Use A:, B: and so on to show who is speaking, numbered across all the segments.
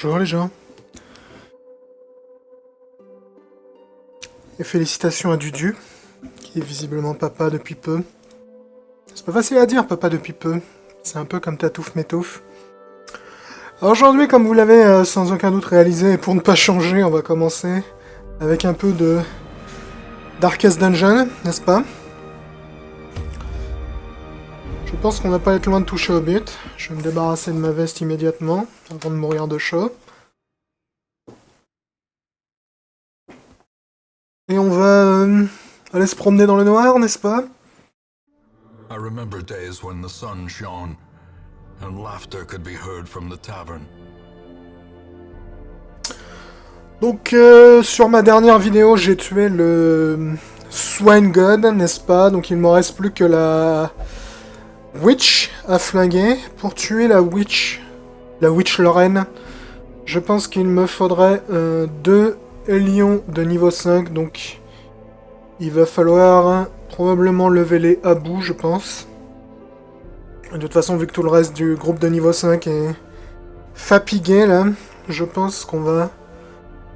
A: Bonjour les gens. Et félicitations à Dudu, qui est visiblement papa depuis peu. C'est pas facile à dire, papa depuis peu. C'est un peu comme Tatouf Métouf. Alors aujourd'hui, comme vous l'avez sans aucun doute réalisé, et pour ne pas changer, on va commencer avec un peu de Darkest Dungeon, n'est-ce pas? Je pense qu'on va pas être loin de toucher au but. Je vais me débarrasser de ma veste immédiatement, avant de mourir de chaud. Et on va aller se promener dans le noir, n'est-ce pas?
B: I remember days when the sun shone and laughter could be heard from the tavern.
A: Donc sur ma dernière vidéo, j'ai tué le Swine God, n'est-ce pas? Donc il ne me reste plus que la Witch à flinguer. Pour tuer la Witch Lorraine, je pense qu'il me faudrait 2 lions de niveau 5, donc il va falloir probablement lever les à bout, je pense. De toute façon, vu que tout le reste du groupe de niveau 5 est fatigué, là, je pense qu'on va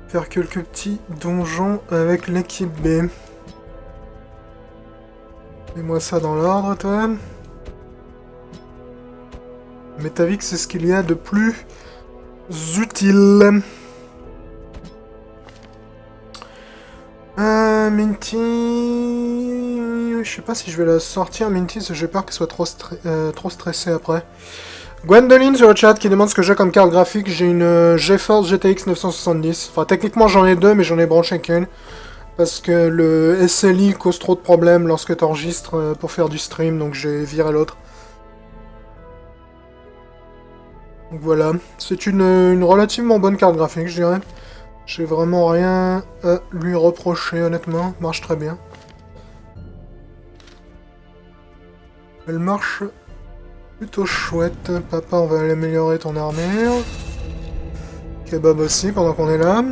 A: faire quelques petits donjons avec l'équipe B. Mets-moi ça dans l'ordre, toi. Métavix, c'est ce qu'il y a de plus utile. Minty... Je sais pas si je vais la sortir, Minty, parce que j'ai peur qu'elle soit trop stressée après. Gwendoline sur le chat qui demande ce que j'ai comme carte graphique. J'ai une GeForce GTX 970. Enfin, techniquement, j'en ai deux, mais j'en ai branché qu'une. Parce que le SLI cause trop de problèmes lorsque tu enregistres pour faire du stream, donc j'ai viré l'autre. Donc voilà, c'est une relativement bonne carte graphique, je dirais. J'ai vraiment rien à lui reprocher, honnêtement. Marche très bien. Elle marche plutôt chouette. Papa, on va aller améliorer ton armure. Kebab aussi, pendant qu'on est là.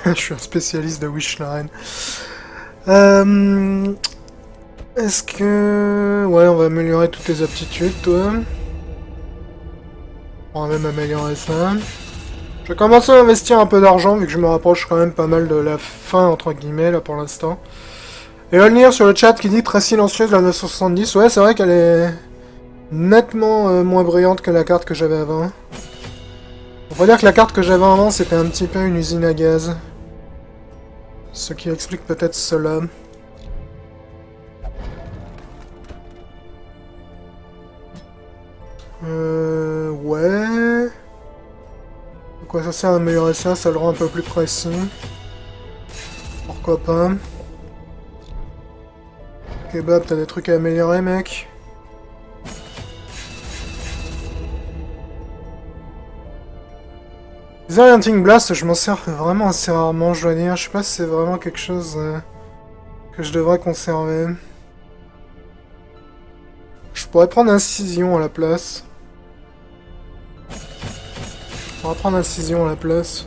A: Je suis un spécialiste de Witchline. Est-ce que... Ouais, on va améliorer toutes tes aptitudes, toi. On va même améliorer ça. Je vais commencer à investir un peu d'argent, vu que je me rapproche quand même pas mal de la fin, entre guillemets, là, pour l'instant. Et Olnir sur le chat qui dit très silencieuse la 970. Ouais, c'est vrai qu'elle est nettement moins brillante que la carte que j'avais avant. On va dire que la carte que j'avais avant, c'était un petit peu une usine à gaz. Ce qui explique peut-être cela. Ouais... Quoi ça sert à améliorer ça? Ça le rend un peu plus précis. Pourquoi pas? Kebab, t'as des trucs à améliorer, mec? Disorienting Blast, je m'en sers vraiment assez rarement, je dois dire. Je sais pas si c'est vraiment quelque chose que je devrais conserver. Je pourrais prendre Incision à la place. On va prendre Incision à la place.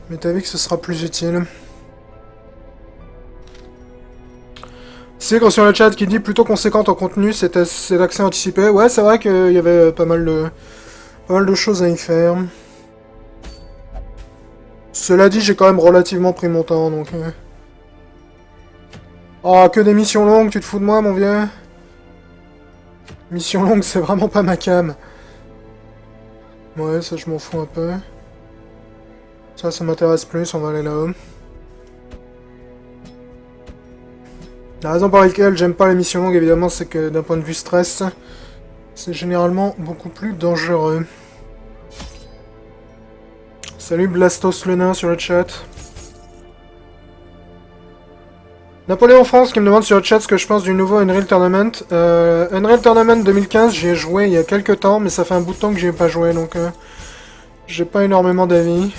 A: Mais t'as vu que ce sera plus utile. C'est sur le chat qui dit plutôt conséquente en contenu, c'est l'accès anticipé. Ouais, c'est vrai qu'il y avait pas mal de choses à y faire. Cela dit, j'ai quand même relativement pris mon temps, donc... Oh, que des missions longues, tu te fous de moi, mon vieux? Mission longue, c'est vraiment pas ma cam. Ouais, ça, je m'en fous un peu. Ça m'intéresse plus, on va aller là-haut. La raison pour laquelle j'aime pas les missions longues, évidemment, c'est que d'un point de vue stress, c'est généralement beaucoup plus dangereux. Salut Blastos le nain sur le chat. Napoléon France qui me demande sur le chat ce que je pense du nouveau Unreal Tournament. Unreal Tournament 2015, j'y ai joué il y a quelques temps, mais ça fait un bout de temps que j'y ai pas joué, donc j'ai pas énormément d'avis.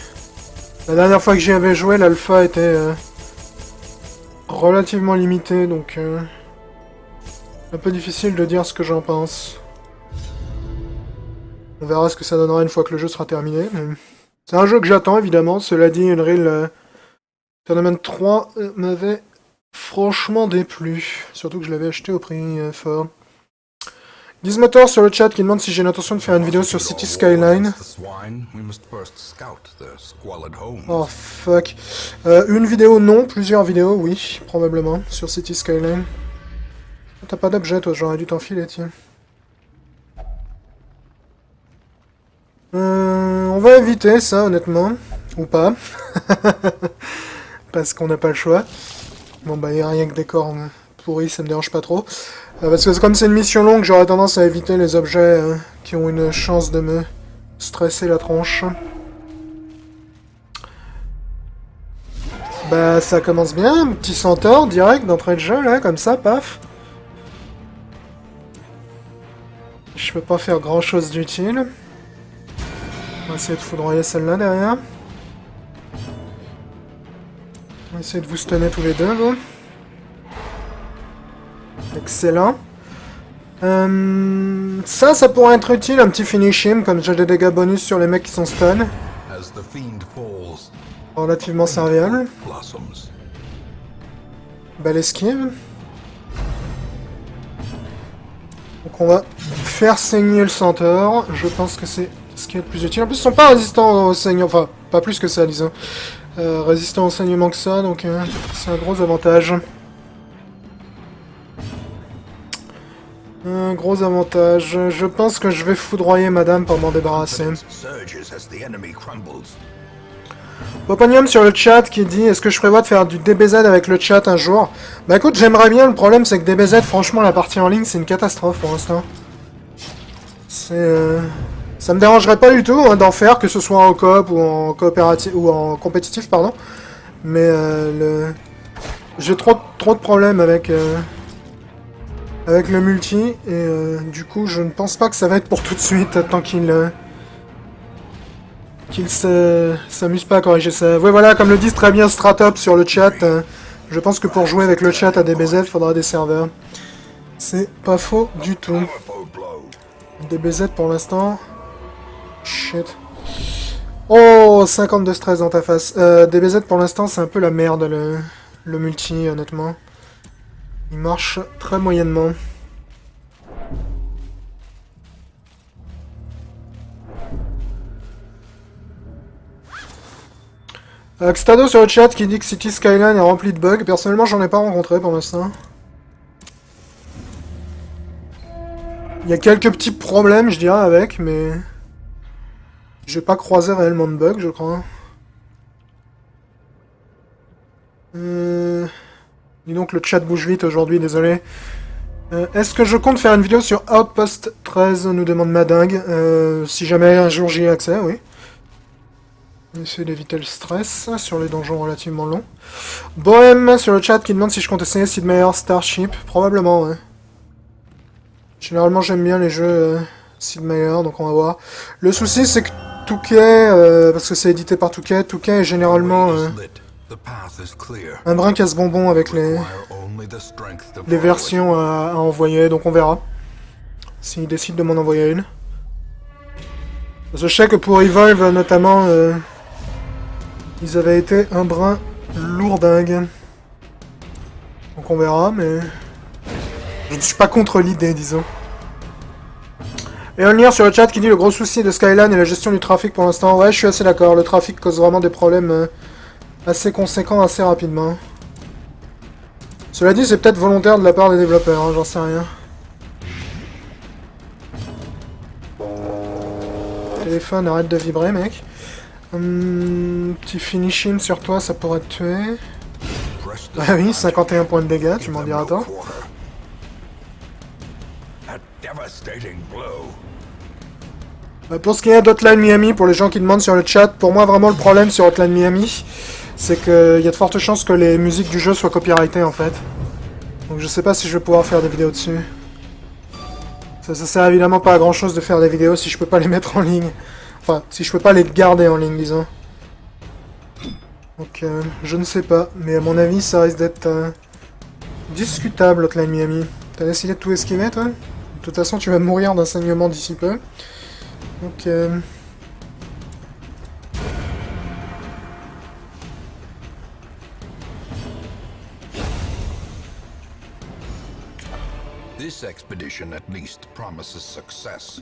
A: La dernière fois que j'y avais joué, l'alpha était relativement limitée, donc un peu difficile de dire ce que j'en pense. On verra ce que ça donnera une fois que le jeu sera terminé. Mais... C'est un jeu que j'attends, évidemment. Cela dit, Unreal Tournament 3 m'avait franchement déplu. Surtout que je l'avais acheté au prix fort. Gizmotor sur le chat qui demande si j'ai l'intention de faire une vidéo sur City Skyline. Oh fuck. Une vidéo non, plusieurs vidéos oui, probablement, sur City Skyline. T'as pas d'objet toi, j'aurais dû t'enfiler, tiens. On va éviter ça honnêtement. Ou pas. Parce qu'on n'a pas le choix. Bon bah y a rien que des corps pourris, ça me dérange pas trop. Parce que comme c'est une mission longue, j'aurais tendance à éviter les objets qui ont une chance de me stresser la tronche. Bah ça commence bien, un petit centaure direct d'entrée de jeu là, comme ça, paf. Je peux pas faire grand chose d'utile. On va essayer de foudroyer celle-là derrière. On va essayer de vous stunner tous les deux, vous. Excellent. Ça pourrait être utile, un petit finish him, comme j'ai des dégâts bonus sur les mecs qui sont stun. Relativement serviable. Belle esquive. Donc on va faire saigner le centaure. Je pense que c'est ce qui est le plus utile. En plus, ils sont pas résistants au saignement. Enfin, pas plus que ça, disons. Résistants au saignement que ça, donc c'est un gros avantage. Un gros avantage. Je pense que je vais foudroyer madame pour m'en débarrasser. Poponium sur le chat qui dit: est-ce que je prévois de faire du DBZ avec le chat un jour? Bah écoute, j'aimerais bien, le problème c'est que DBZ, franchement, la partie en ligne, c'est une catastrophe pour l'instant. C'est... Ça me dérangerait pas du tout hein, d'en faire, que ce soit en coop ou en coopératif ou en compétitif, pardon. Mais j'ai trop de problèmes avec le multi et du coup je ne pense pas que ça va être pour tout de suite tant qu'il s'amuse pas à corriger ça. Ouais voilà, comme le disent très bien Stratop sur le chat, je pense que pour jouer avec le chat à DBZ, il faudra des serveurs. C'est pas faux du tout. DBZ pour l'instant. Shit. Oh, 50 de stress dans ta face. DBZ pour l'instant c'est un peu la merde le multi honnêtement. Il marche très moyennement. Xtado sur le chat qui dit que City Skyline est rempli de bugs. Personnellement, j'en ai pas rencontré pour l'instant. Il y a quelques petits problèmes, je dirais, avec, mais... j'ai pas croisé réellement de bugs, je crois. Dis donc, le chat bouge vite aujourd'hui, désolé. Est-ce que je compte faire une vidéo sur Outpost 13, nous demande Madingue. Si jamais un jour j'y ai accès, oui. Essayer d'éviter le stress sur les donjons relativement longs. Bohem sur le chat qui demande si je compte essayer Sid Meier's Starship. Probablement, ouais. Généralement, j'aime bien les jeux Sid Meier, donc on va voir. Le souci, c'est que Touquet, parce que c'est édité par Touquet, Touquet est généralement un brin casse-bonbon avec les versions à envoyer, donc on verra. S'il décide de m'en envoyer une. Parce que je sais que pour Evolve, notamment, ils avaient été un brin lourdingue. Donc on verra, mais... je ne suis pas contre l'idée, disons. Et on lire sur le chat qui dit le gros souci de Skyline est la gestion du trafic pour l'instant. Ouais, je suis assez d'accord. Le trafic cause vraiment des problèmes assez conséquents assez rapidement. Cela dit, c'est peut-être volontaire de la part des développeurs, hein, j'en sais rien. Téléphone, arrête de vibrer, mec. Petit finishing sur toi, ça pourrait te tuer. Ah oui, 51 points de dégâts, tu m'en diras tant. Pour ce qui est d'Hotline Miami, pour les gens qui demandent sur le chat, pour moi vraiment le problème sur Hotline Miami, c'est qu'il y a de fortes chances que les musiques du jeu soient copyrightées en fait. Donc je sais pas si je vais pouvoir faire des vidéos dessus. Ça sert évidemment pas à grand chose de faire des vidéos si je peux pas les mettre en ligne. Enfin, si je peux pas les garder en ligne, disons. Donc je ne sais pas, mais à mon avis ça risque d'être discutable Hotline Miami. T'as décidé de tout esquiver toi? De toute façon tu vas mourir d'un saignement d'ici peu. Donc
B: This expedition at least promises success.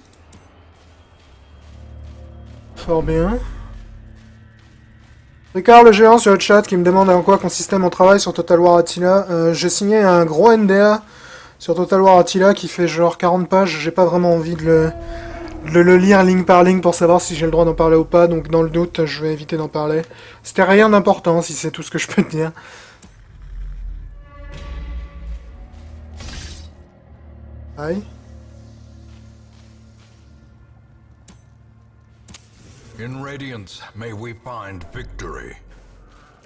A: Fort bien. Ricard le géant sur le chat qui me demande en quoi consistait mon travail sur Total War Attila. J'ai signé un gros NDA sur Total War Attila qui fait genre 40 pages. J'ai pas vraiment envie de le lire ligne par ligne pour savoir si j'ai le droit d'en parler ou pas. Donc dans le doute, je vais éviter d'en parler. C'était rien d'important si c'est tout ce que je peux te dire. Aïe.
B: In Radiance, may we find victory.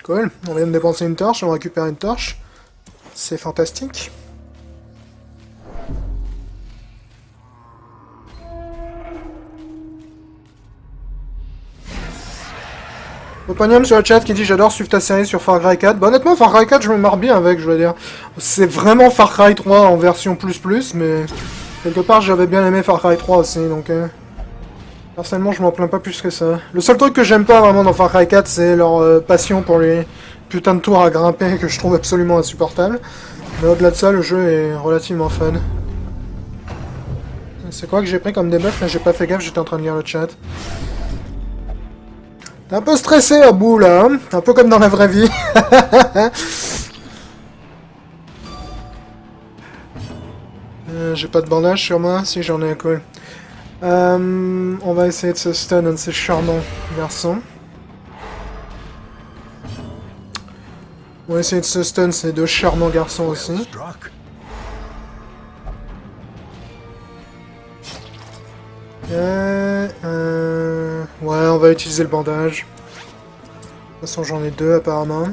A: Cool. On vient de dépenser une torche, on récupère une torche. C'est fantastique. Oponium sur le chat qui dit j'adore suivre ta série sur Far Cry 4. Bah honnêtement Far Cry 4 je me marre bien avec, je veux dire. C'est vraiment Far Cry 3 en version plus, mais quelque part j'avais bien aimé Far Cry 3 aussi, donc personnellement je m'en plains pas plus que ça. Le seul truc que j'aime pas vraiment dans Far Cry 4 c'est leur passion pour les putains de tours à grimper que je trouve absolument insupportable. Mais au-delà de ça le jeu est relativement fun. C'est quoi que j'ai pris comme debuff là? J'ai pas fait gaffe, j'étais en train de lire le chat. T'es un peu stressé à bout là, hein, un peu comme dans la vraie vie. J'ai pas de bandage sur moi, si j'en ai un cool. On va essayer de se stun un de ces charmants garçons. On va essayer de se stun ces deux charmants garçons aussi. Ouais, on va utiliser le bandage. De toute façon, j'en ai deux apparemment.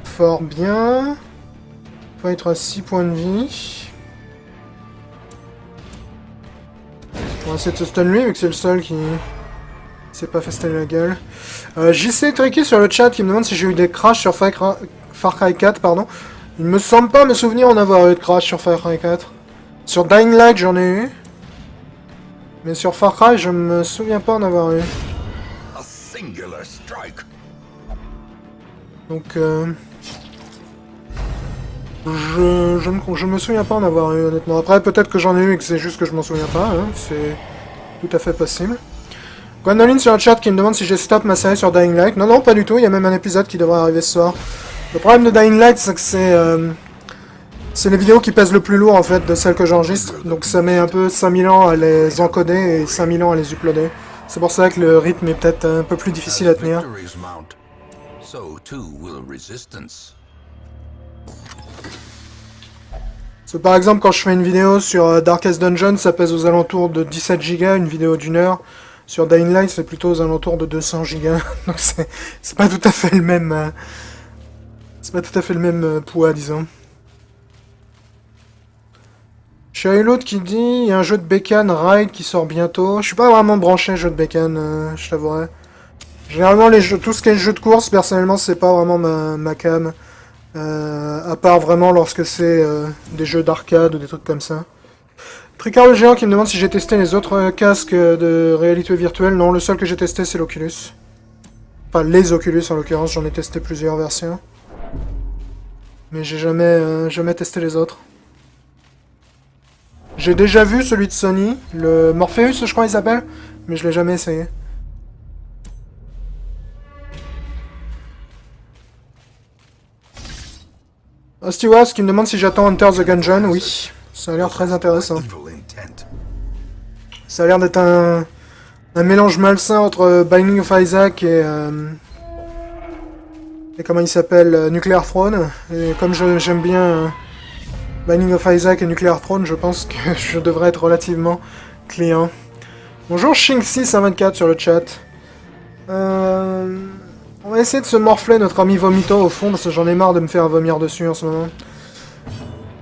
A: Fort bien. On va être à 6 points de vie. On va essayer de se stun lui, vu que c'est le seul qui s'est pas fait stun la gueule. JC Tricky sur le chat qui me demande si j'ai eu des crashs sur Far Cry 4, pardon. Il me semble pas me souvenir en avoir eu de crash sur Far Cry 4. Sur Dying Light, j'en ai eu. Mais sur Far Cry, je me souviens pas en avoir eu. Donc, je me souviens pas en avoir eu, honnêtement. Après, peut-être que j'en ai eu et que c'est juste que je m'en souviens pas. Hein. C'est tout à fait possible. Gwendolyn sur le chat qui me demande si j'ai stop ma série sur Dying Light. Non, non, pas du tout. Il y a même un épisode qui devrait arriver ce soir. Le problème de Dying Light, c'est que c'est les vidéos qui pèsent le plus lourd, en fait, de celles que j'enregistre. Donc ça met un peu 5000 ans à les encoder et 5000 ans à les uploader. C'est pour ça que le rythme est peut-être un peu plus difficile à tenir. So, par exemple, quand je fais une vidéo sur Darkest Dungeon, ça pèse aux alentours de 17 Go, une vidéo d'1 heure. Sur Dying Light, c'est plutôt aux alentours de 200 Go. Donc c'est pas tout à fait le même... c'est pas tout à fait le même poids, disons. J'ai eu l'autre qui dit il y a un jeu de bécane Ride qui sort bientôt. Je suis pas vraiment branché jeu de bécane, je t'avouerai. Généralement, tout ce qui est jeu de course, personnellement, c'est pas vraiment ma cam. À part vraiment lorsque c'est des jeux d'arcade ou des trucs comme ça. Tricard le géant qui me demande si j'ai testé les autres casques de réalité virtuelle. Non, le seul que j'ai testé c'est l'Oculus. Enfin, les Oculus en l'occurrence, j'en ai testé plusieurs versions. Mais j'ai jamais testé les autres. J'ai déjà vu celui de Sony, le Morpheus je crois il s'appelle, mais je l'ai jamais essayé. Stewart qui me demande si j'attends Enter the Gungeon, oui. Ça a l'air très intéressant. Ça a l'air d'être un mélange malsain entre Binding of Isaac et comment il s'appelle, Nuclear Throne. Et comme j'aime bien Binding of Isaac et Nuclear Throne, je pense que je devrais être relativement client. Bonjour Shing624 sur le chat. On va essayer de se morfler notre ami Vomito au fond, parce que j'en ai marre de me faire vomir dessus en ce moment.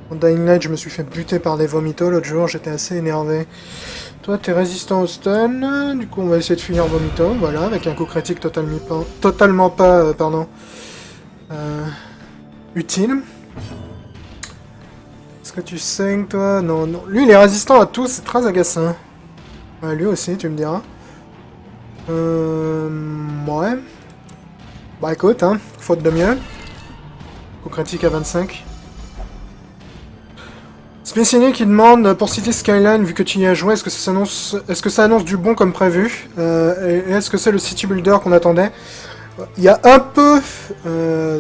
A: En Dying Light, je me suis fait buter par des Vomitos l'autre jour, j'étais assez énervé. Toi, t'es résistant au stun, du coup on va essayer de finir Vomito, voilà, avec un coup critique totalement pas utile. Est-ce que tu saignes, toi? Non, non. Lui, il est résistant à tout, c'est très agaçant. Ouais, lui aussi, tu me diras. Ouais. Bah écoute, hein, faute de mieux. Coup critique à 25. Spéciné qui demande pour City Skyline, vu que tu y as joué, est-ce que ça annonce du bon comme prévu et est-ce que c'est le City Builder qu'on attendait? Il y a un peu,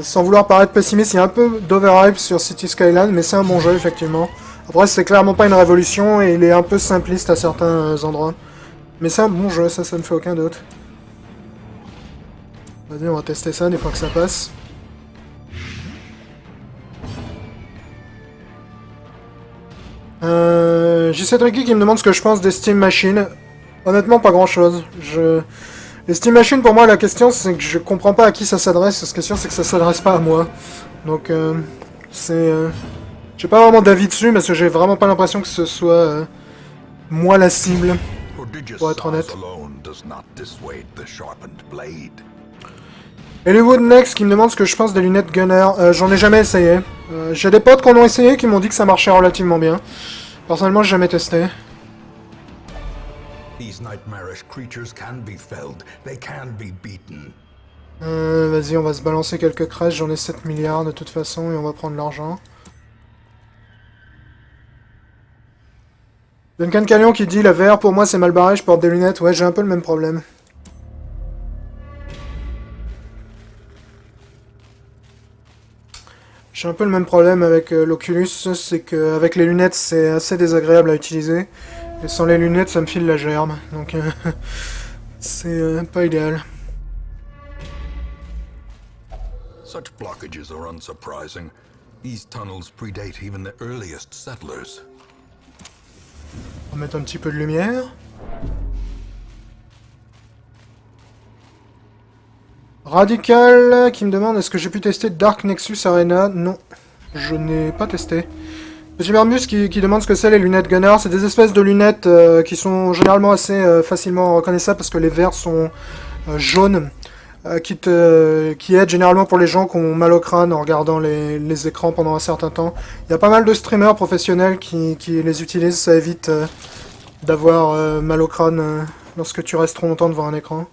A: sans vouloir paraître pessimiste, il y a un peu d'overhype sur City Skyline, mais c'est un bon jeu effectivement. Après, c'est clairement pas une révolution et il est un peu simpliste à certains endroits. Mais c'est un bon jeu, ça ne fait aucun doute. Vas-y, on va tester ça des fois que ça passe. J7 Ricky qui me demande ce que je pense des Steam Machines. Honnêtement, pas grand chose. Les Steam Machines, pour moi, la question c'est que je comprends pas à qui ça s'adresse. La question c'est que ça s'adresse pas à moi. Donc, c'est. J'ai pas vraiment d'avis dessus parce que j'ai vraiment pas l'impression que ce soit moi la cible. Pour être honnête. Hollywood Next qui me demande ce que je pense des lunettes Gunner. J'en ai jamais essayé. J'ai des potes qui en ont essayé qui m'ont dit que ça marchait relativement bien. Personnellement, j'ai jamais testé. Vas-y, on va se balancer quelques crashs. J'en ai 7 milliards de toute façon et on va prendre l'argent. Duncan Calion qui dit la VR pour moi c'est mal barré, je porte des lunettes. Ouais, j'ai un peu le même problème. J'ai un peu le même problème avec l'Oculus, c'est qu'avec les lunettes c'est assez désagréable à utiliser. Et sans les lunettes ça me file la gerbe, donc c'est pas idéal.
B: Such blockages are unsurprising. These tunnels predate even the earliest settlers.
A: On va mettre un petit peu de lumière. Radical qui me demande est-ce que j'ai pu tester Dark Nexus Arena. Non, je n'ai pas testé. Petit Mermus qui demande ce que c'est les lunettes Gunner. C'est des espèces de lunettes qui sont généralement assez facilement reconnaissables parce que les verres sont jaunes. Qui aident généralement pour les gens qui ont mal au crâne en regardant les écrans pendant un certain temps. Il y a pas mal de streamers professionnels qui les utilisent. Ça évite d'avoir mal au crâne lorsque tu restes trop longtemps devant un écran.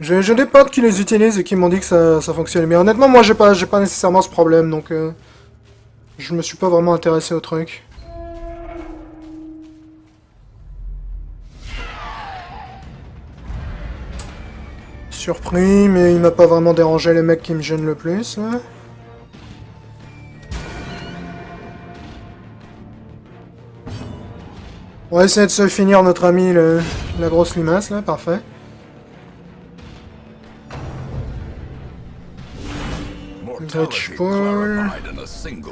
A: J'ai des potes qui les utilisent et qui m'ont dit que ça fonctionnait bien. Honnêtement, moi, j'ai pas nécessairement ce problème, donc je me suis pas vraiment intéressé au truc. Surpris, mais il m'a pas vraiment dérangé les mecs qui me gênent le plus, là. On va essayer de se finir notre ami, la grosse limace, là, parfait. Glitch Pool.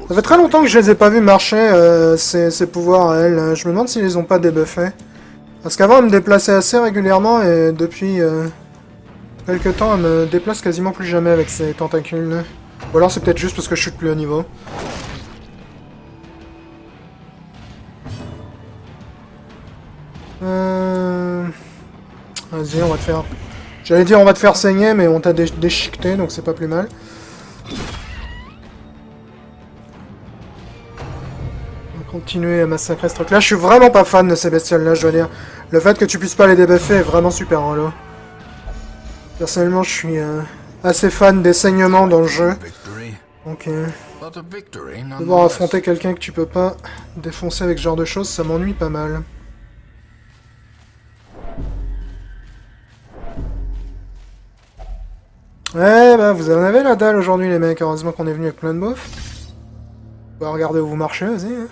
A: Ça fait très longtemps que je les ai pas vus marcher, ces pouvoirs à elle. Je me demande s'ils les ont pas débuffés. Parce qu'avant, elle me déplaçait assez régulièrement, et depuis quelques temps, elle me déplace quasiment plus jamais avec ses tentacules. Là. Ou alors c'est peut-être juste parce que je suis de plus haut niveau. Vas-y, on va te faire... J'allais dire on va te faire saigner, mais on t'a déchiqueté, donc c'est pas plus mal. On va continuer à massacrer ce truc-là. Je suis vraiment pas fan de ces bestioles-là, je dois dire. Le fait que tu puisses pas les débuffer est vraiment super relou. Personnellement, je suis assez fan des saignements dans le jeu. Donc, devoir affronter quelqu'un que tu peux pas défoncer avec ce genre de choses, ça m'ennuie pas mal. Ouais, bah vous en avez la dalle aujourd'hui les mecs, heureusement qu'on est venu avec plein de bouffe. On va regarder où vous marchez, vas-y. Hein.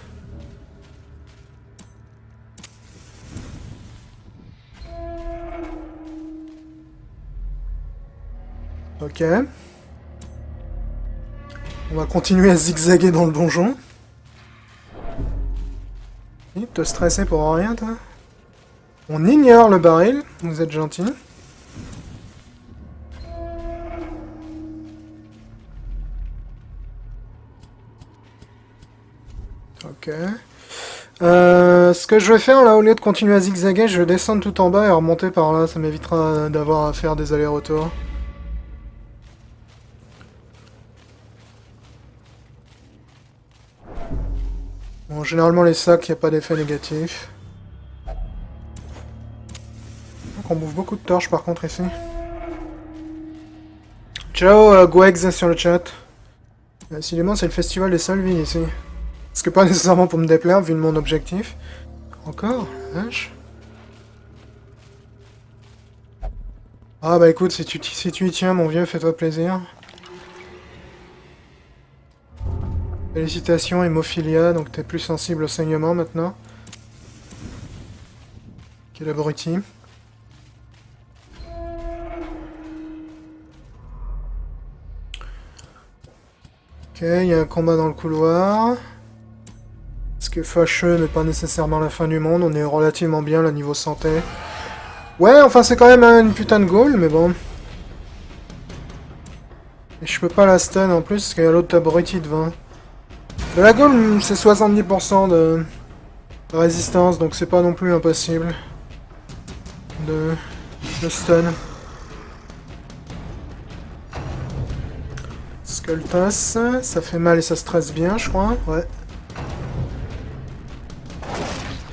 A: Ok. On va continuer à zigzaguer dans le donjon. Te stresser pour rien, toi. On ignore le baril, vous êtes gentil. Ok. Ce que je vais faire là, au lieu de continuer à zigzaguer, je vais descendre tout en bas et remonter par là. Ça m'évitera d'avoir à faire des allers-retours. Bon, généralement les sacs, il n'y a pas d'effet négatif. qu'on bouffe beaucoup de torches par contre ici. Ciao Gwex sur le chat. Décidément c'est le festival des seules villes ici. Parce que pas nécessairement pour me déplaire vu mon objectif. Encore, vache. Ah bah écoute, si tu y tiens mon vieux, fais-toi plaisir. Félicitations hémophilia, donc t'es plus sensible au saignement maintenant. Quel abruti. Ok, il y a un combat dans le couloir. Parce que fâcheux n'est pas nécessairement la fin du monde, on est relativement bien là niveau santé. Ouais, enfin c'est quand même une putain de goal, mais bon. Et je peux pas la stun en plus, parce qu'il y a l'autre abruti devant. De la goal, c'est 70% de résistance, donc c'est pas non plus impossible de stun. Skulltoss, ça fait mal et ça stresse bien, je crois. Ouais.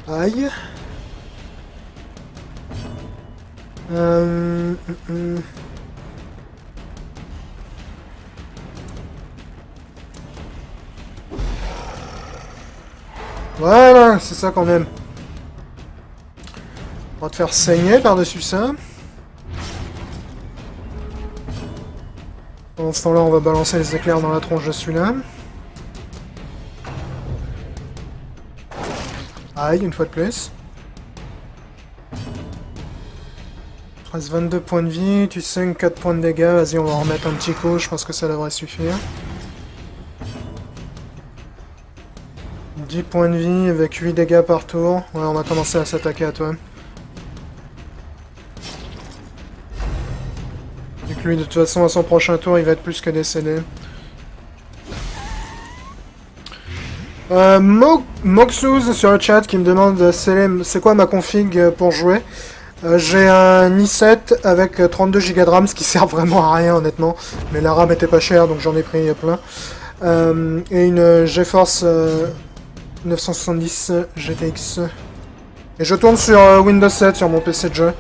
A: Aïe. Voilà, c'est ça qu'on aime. On va te faire saigner par-dessus ça. Pendant ce temps-là, on va balancer les éclairs dans la tronche de celui-là. Aïe, une fois de plus. Il reste 22 points de vie, tu saignes 4 points de dégâts. Vas-y, on va en remettre un petit coup, je pense que ça devrait suffire. 10 points de vie avec 8 dégâts par tour. Ouais, on va commencer à s'attaquer à toi. Vu que lui, de toute façon, à son prochain tour, il va être plus que décédé. Moxuz sur le chat qui me demande c'est quoi ma config pour jouer. J'ai un i7 avec 32 Go de RAM, ce qui sert vraiment à rien honnêtement. Mais la RAM était pas chère donc j'en ai pris plein. Et une GeForce 970 GTX. Et je tourne sur Windows 7 sur mon PC de jeu.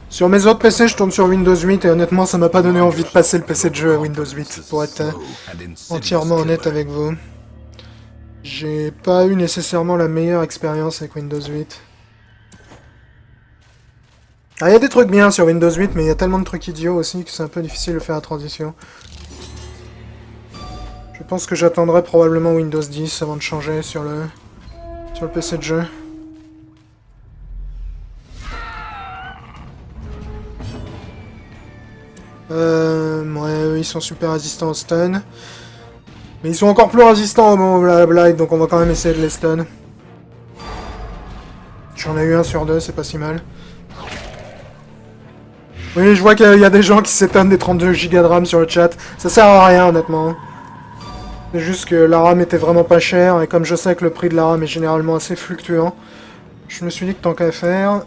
A: Sur mes autres PC, je tourne sur Windows 8 et honnêtement, ça m'a pas donné envie de passer le PC de jeu à Windows 8, pour être entièrement honnête avec vous. J'ai pas eu nécessairement la meilleure expérience avec Windows 8. Ah, il y a des trucs bien sur Windows 8, mais il y a tellement de trucs idiots aussi que c'est un peu difficile de faire la transition. Je pense que j'attendrai probablement Windows 10 avant de changer sur le PC de jeu. Ouais, eux, ils sont super résistants au stun. Mais ils sont encore plus résistants au Blight, donc on va quand même essayer de les stun. J'en ai eu un sur deux, c'est pas si mal. Oui, je vois qu'il y a des gens qui s'éteignent des 32 Go de RAM sur le chat. Ça sert à rien, honnêtement. C'est juste que la RAM était vraiment pas chère, et comme je sais que le prix de la RAM est généralement assez fluctuant, je me suis dit que tant qu'à faire,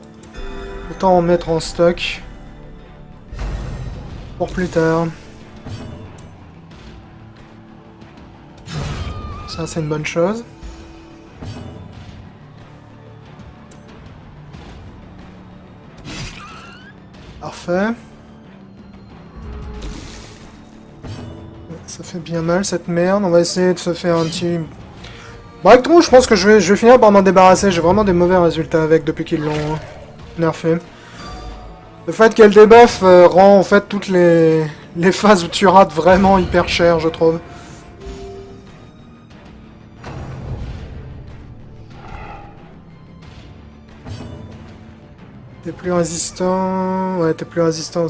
A: autant en mettre en stock. Pour plus tard. Ça, c'est une bonne chose. Parfait. Ça fait bien mal cette merde. On va essayer de se faire un petit... Breakthrough, je pense que je vais finir par m'en débarrasser. J'ai vraiment des mauvais résultats avec depuis qu'ils l'ont nerfé. Le fait qu'elle debuff rend en fait toutes les phases où tu rates vraiment hyper cher, je trouve. T'es plus résistant... Ouais, t'es plus résistant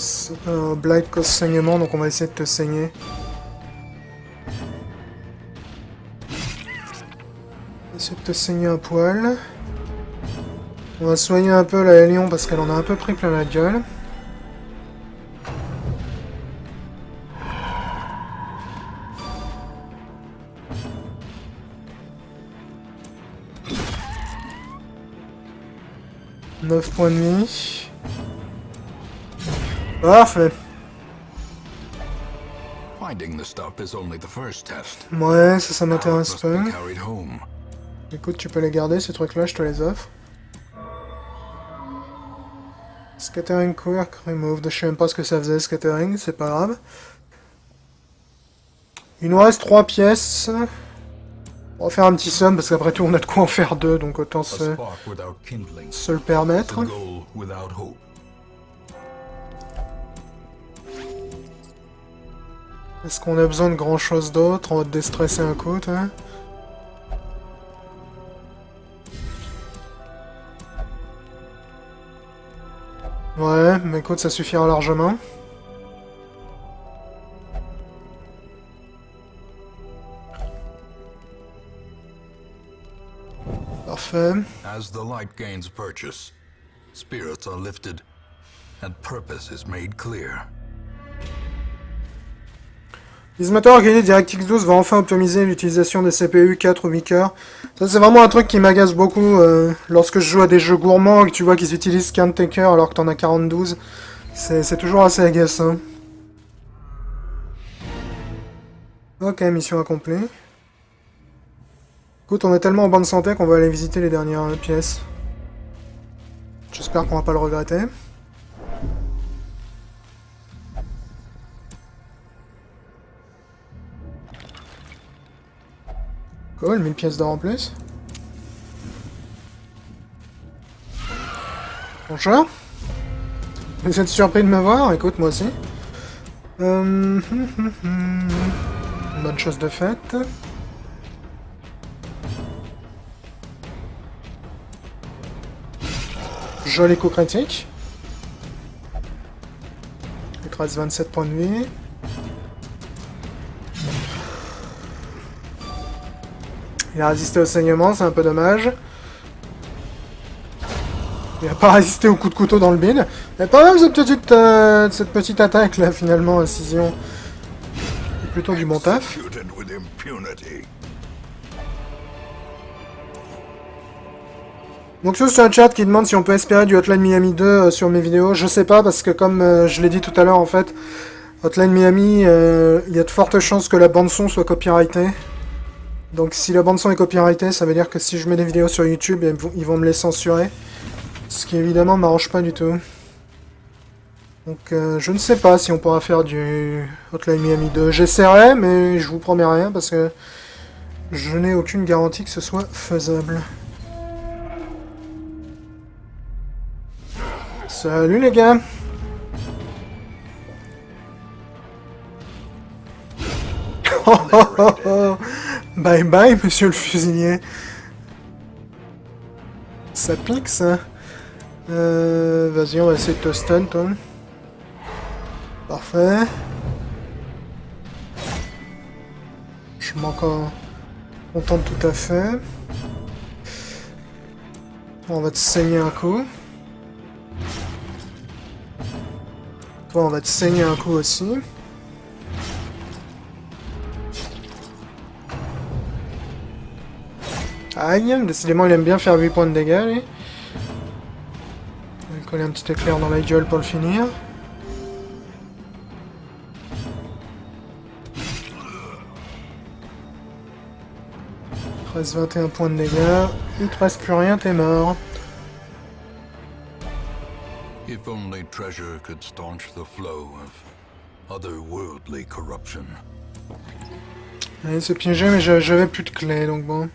A: au blight qu'au saignement, donc on va essayer de te saigner. On va essayer de te saigner un poil. On va soigner un peu la Hélion parce qu'elle en a un peu pris plein la gueule. « 9 points de vie. » Parfait. Ouais, ça m'intéresse pas. Écoute, tu peux les garder, ces trucs-là, je te les offre. Scattering quirk removed. Je sais même pas ce que ça faisait, scattering, c'est pas grave. Il nous reste 3 pièces. On va faire un petit sum parce qu'après tout on a de quoi en faire 2, donc autant
B: A
A: se
B: spark without kindling.
A: le permettre.
B: A goal without hope.
A: Est-ce qu'on a besoin de grand chose d'autre? On va te déstresser un coup, toi. Ouais, mais écoute, ça suffira largement. Parfait.
B: As the light gains purchase, spirits are lifted, and purpose is made clear.
A: L'utilisateur upgradé DirectX 12 va enfin optimiser l'utilisation des CPU 4 ou 8 cœurs. Ça c'est vraiment un truc qui m'agace beaucoup lorsque je joue à des jeux gourmands et que tu vois qu'ils utilisent qu'un de tes cœurs alors que t'en as 42. C'est toujours assez agaçant. Ok, mission accomplie. Écoute, on est tellement en bonne santé qu'on va aller visiter les dernières pièces. J'espère qu'on va pas le regretter. Cool, 1000 pièces d'or en plus. Bonjour. Vous êtes surpris de me voir? Écoute, moi aussi. Bonne chose de faite. Joli coup critique. Il te reste 27 points de vie. Il a résisté au saignement, c'est un peu dommage. Il a pas résisté au coup de couteau dans le bide. Mais pas mal cette petite attaque là finalement, incision. C'est plutôt du bon taf.
B: Executed with impunity.
A: Donc sur un chat qui demande si on peut espérer du Hotline Miami 2 sur mes vidéos, je sais pas parce que comme je l'ai dit tout à l'heure en fait, Hotline Miami, il y a de fortes chances que la bande son soit copyrightée. Donc si la bande son est copyrightée, ça veut dire que si je mets des vidéos sur YouTube, ils vont me les censurer. Ce qui évidemment m'arrange pas du tout. Donc je ne sais pas si on pourra faire du Hotline Miami 2. J'essaierai, mais je vous promets rien parce que je n'ai aucune garantie que ce soit faisable. Salut les gars! Bye bye, monsieur le fusilier. Ça pique, ça. Vas-y, on va essayer de te stun, toi. Parfait. Je m'en contente tout à fait. On va te saigner un coup. Toi, on va te saigner un coup aussi. Aïe, décidément il aime bien faire 8 points de dégâts, lui. On va coller un petit éclair dans la gueule pour le finir. Il te reste 21 points de dégâts. Il te reste plus rien, t'es mort.
B: If only treasure could staunch the flow of otherworldly corruption.
A: Allez, c'est piégé, mais j'avais plus de clés, donc bon.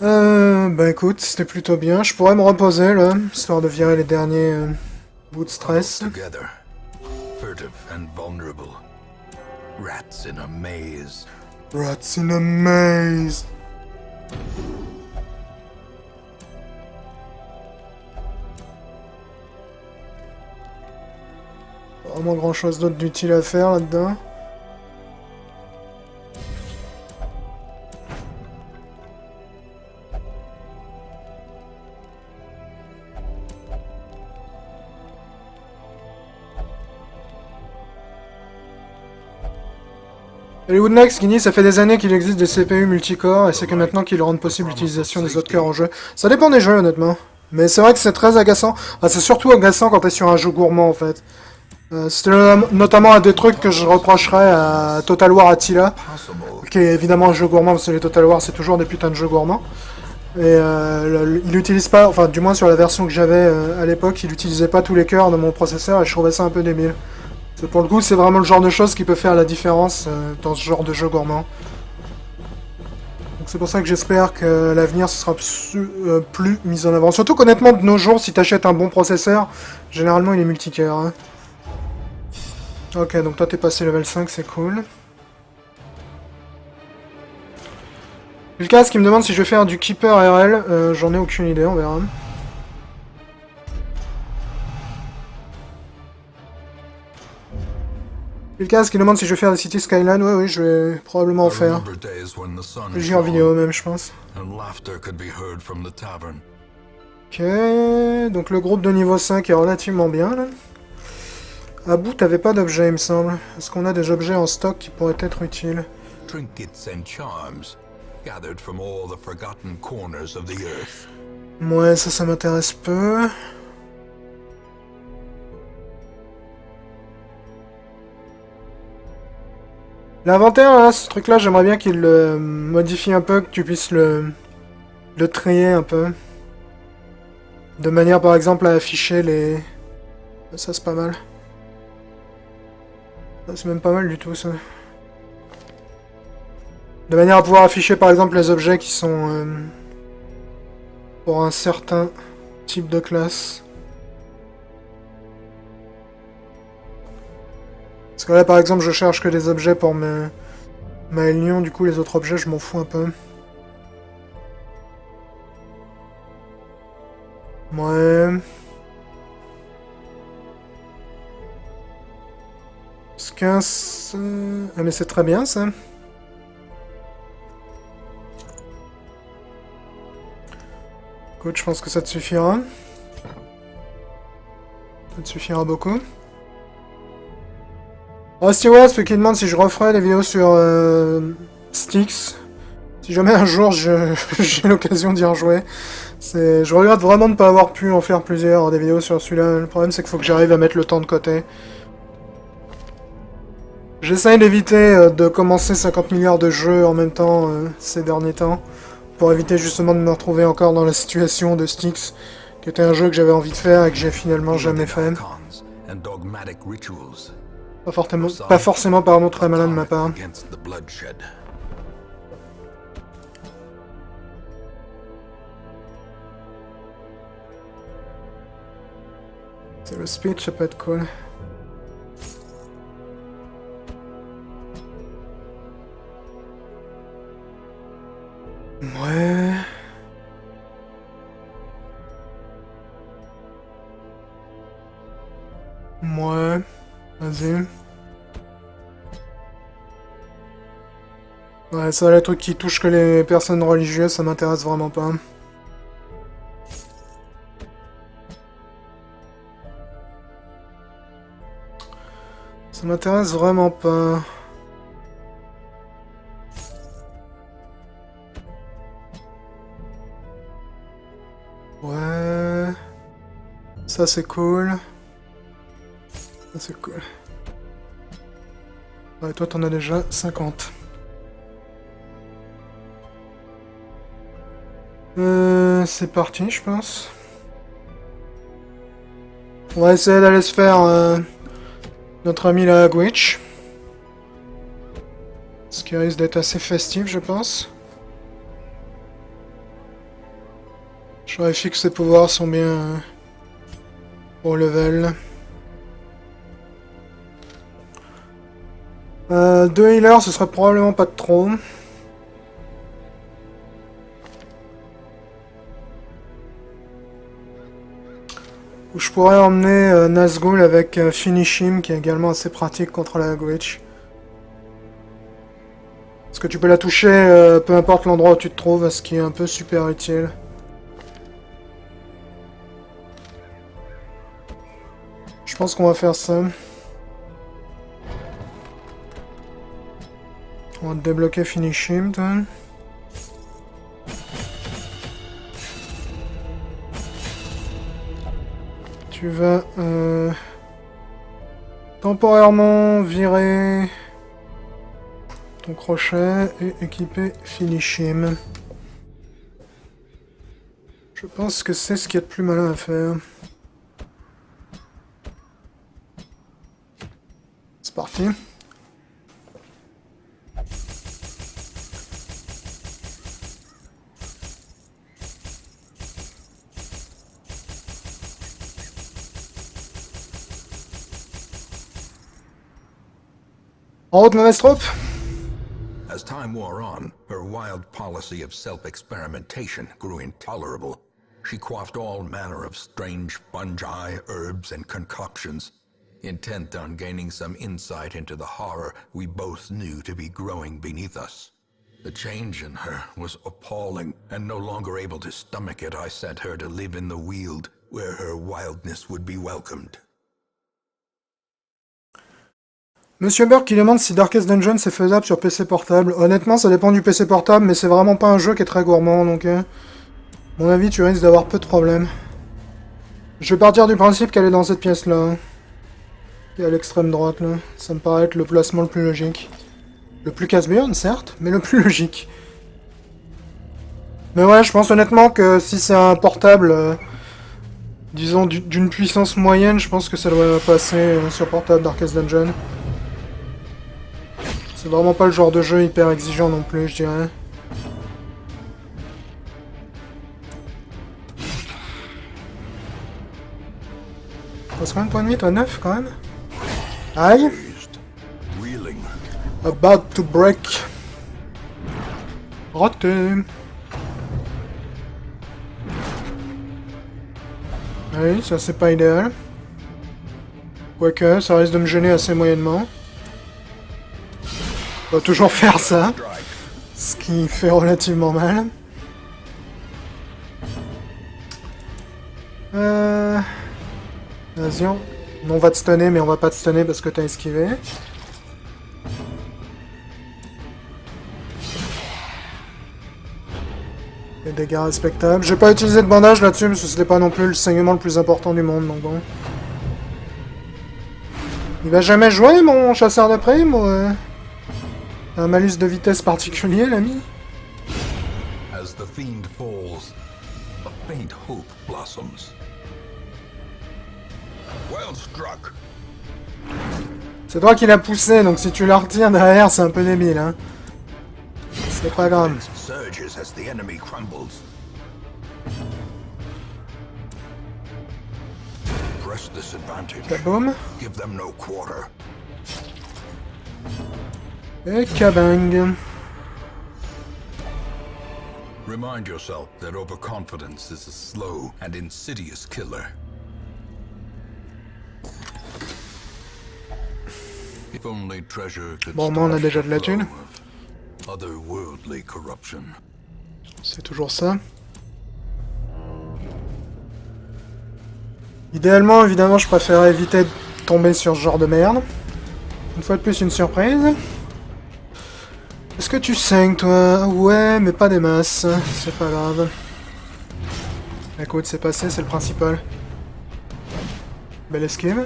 A: Bah écoute, c'était plutôt bien. Je pourrais me reposer, là, histoire de virer les derniers bouts de stress.
B: Together, furtive and vulnerable, rats in a maze.
A: Rats in a maze. Pas vraiment grand chose d'autre d'utile à faire là-dedans. Hollywood Next qui dit ça fait des années qu'il existe des CPU multicore et c'est que maintenant qu'ils rendent possible l'utilisation des autres cœurs en jeu. Ça dépend des jeux honnêtement. Mais c'est vrai que c'est très agaçant. Ah, c'est surtout agaçant quand t'es sur un jeu gourmand en fait. C'est notamment un des trucs que je reprocherais à Total War Attila.
B: Possible.
A: Qui est évidemment un jeu gourmand parce que les Total War c'est toujours des putains de jeux gourmands. Et il n'utilise pas, enfin du moins sur la version que j'avais à l'époque, il n'utilisait pas tous les cœurs de mon processeur et je trouvais ça un peu débile. Pour le coup, c'est vraiment le genre de choses qui peut faire la différence dans ce genre de jeu gourmand. Donc c'est pour ça que j'espère que à l'avenir ce sera plus mis en avant. Surtout qu'honnêtement, de nos jours, si t'achètes un bon processeur, généralement il est multicœur. Hein. Ok, donc toi t'es passé level 5, c'est cool. Lucas qui me demande si je vais faire du Keeper RL, j'en ai aucune idée, on verra. Lucas qui demande si je vais faire des City Skyline, oui, je vais probablement en faire. Plusieurs vidéos même, je pense. Ok, donc le groupe de niveau 5 est relativement bien, là. À bout, t'avais pas d'objets, il me semble. Est-ce qu'on a des objets en stock qui pourraient être utiles? Ouais, ça m'intéresse peu. L'inventaire, là, ce truc-là, j'aimerais bien qu'il le modifie un peu, que tu puisses le trier un peu. De manière, par exemple, à afficher les... Ça, c'est pas mal. C'est même pas mal du tout, ça. De manière à pouvoir afficher, par exemple, les objets qui sont... pour un certain type de classe. Parce que là, par exemple, je cherche que des objets pour ma Lion, du coup, les autres objets, je m'en fous un peu. Ouais... 15... Ah, mais c'est très bien, ça. Écoute, je pense que ça te suffira. Ça te suffira beaucoup. Oh, Stewart, celui qui demande si je referai des vidéos sur Styx. Si jamais un jour j'ai l'occasion d'y rejouer. Je regrette vraiment de ne pas avoir pu en faire plusieurs des vidéos sur celui-là. Le problème, c'est qu'il faut que j'arrive à mettre le temps de côté. J'essaye d'éviter de commencer 50 milliards de jeux en même temps ces derniers temps. Pour éviter justement de me retrouver encore dans la situation de Styx. Qui était un jeu que j'avais envie de faire et que j'ai finalement jamais fait. Pas forcément pardon, très malin de ma part. C'est le speech, ça peut être cool. Ouais... Ouais... Vas-y. Ouais, ça, les trucs qui touchent que les personnes religieuses, ça m'intéresse vraiment pas. Ça m'intéresse vraiment pas. Ouais... Ça, c'est cool. Ça, c'est cool. Ouais, toi, t'en as déjà 50. C'est parti, je pense. On va essayer d'aller se faire notre ami la Gwitch. Ce qui risque d'être assez festif, je pense. Je vérifie que ses pouvoirs sont bien au level. 2 healers, ce serait probablement pas de trop. Ou je pourrais emmener Nazgûl avec Finish Him, qui est également assez pratique contre la Gwitch. Parce que tu peux la toucher peu importe l'endroit où tu te trouves, ce qui est un peu super utile. Je pense qu'on va faire ça. On va débloquer Finish Him, toi. Tu vas temporairement virer ton crochet et équiper Finish Him. Je pense que c'est ce qu'il y a de plus malin à faire. C'est parti. En route, mauvaise troupe.
B: As time wore on, her wild policy of self-experimentation grew intolerable. She quaffed all manner of strange fungi, herbs, and concoctions, intent on gaining some insight into the horror we both knew to be growing beneath us. The change in her was appalling, and no longer able to stomach it, I sent her to live in the Weald, where her wildness would be welcomed.
A: Monsieur Burke qui demande si Darkest Dungeon c'est faisable sur PC portable. Honnêtement, ça dépend du PC portable, mais c'est vraiment pas un jeu qui est très gourmand, donc... à mon avis, tu risques d'avoir peu de problèmes. Je vais partir du principe qu'elle est dans cette pièce-là. Hein, qui est à l'extrême droite, là. Ça me paraît être le placement le plus logique. Le plus casse-burn, certes, mais le plus logique. Mais ouais, je pense honnêtement que si c'est un portable... disons d'une puissance moyenne, je pense que ça devrait passer sur portable Darkest Dungeon. C'est vraiment pas le genre de jeu hyper exigeant non plus, je dirais. T'as combien de points de vie, toi? 9 quand même? Aïe! About to break. Raté. Oui, ça c'est pas idéal. Quoique, ça risque de me gêner assez moyennement. On va toujours faire ça. Ce qui fait relativement mal. Vas-y, on va te stunner, mais on va pas te stunner parce que t'as esquivé. Des dégâts respectables. J'ai pas utilisé de bandage là-dessus parce que c'était pas non plus le saignement le plus important du monde, donc bon. Il va jamais jouer, mon chasseur de primes, ou un malus de vitesse particulier, l'ami?
B: As the fiend falls, a faint hope blossoms. Well struck.
A: C'est toi qui l'as poussé, donc si tu la retires derrière, c'est un peu débile, hein. C'est pas grave.
B: Surges as the enemy crumbles. Press this advantage.
A: Kaboom.
B: Give them no quarter.
A: Et kabang.
B: Remind yourself that overconfidence is a slow and insidious killer. If only treasure could
A: Bon, moi on a déjà de la thune.
B: Otherworldly corruption.
A: C'est toujours ça. Idéalement, évidemment, je préférerais éviter de tomber sur ce genre de merde. Une fois de plus, une surprise. Est-ce que tu saignes, toi? Ouais, mais pas des masses. C'est pas grave. Écoute, c'est passé, c'est le principal. Belle esquive.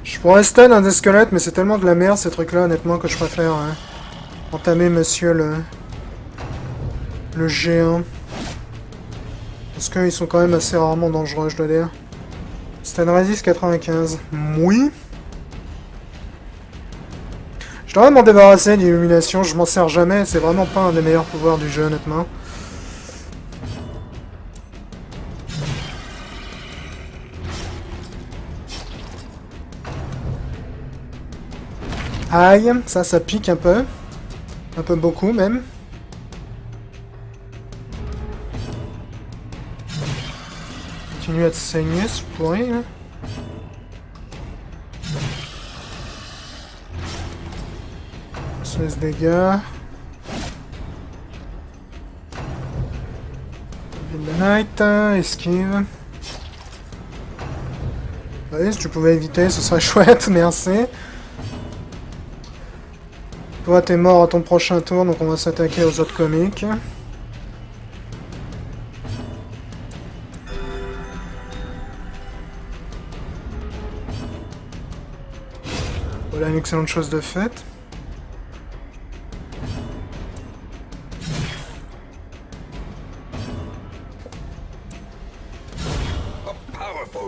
A: Je pourrais stun un des squelettes, mais c'est tellement de la merde ces trucs-là, honnêtement, que je préfère entamer monsieur le géant. Parce qu'ils sont quand même assez rarement dangereux, je dois dire. Stun resist 95. Oui. Je devrais m'en débarrasser d'illumination, je m'en sers jamais, c'est vraiment pas un des meilleurs pouvoirs du jeu, honnêtement. Aïe, ça pique un peu. Un peu beaucoup, même. Continue à te saigner, ce pourri, là. Laisse dégâts. Night, esquive. Oui, si tu pouvais éviter, ce serait chouette, merci. Toi, t'es mort à ton prochain tour, donc on va s'attaquer aux autres comiques. Voilà une excellente chose de faite.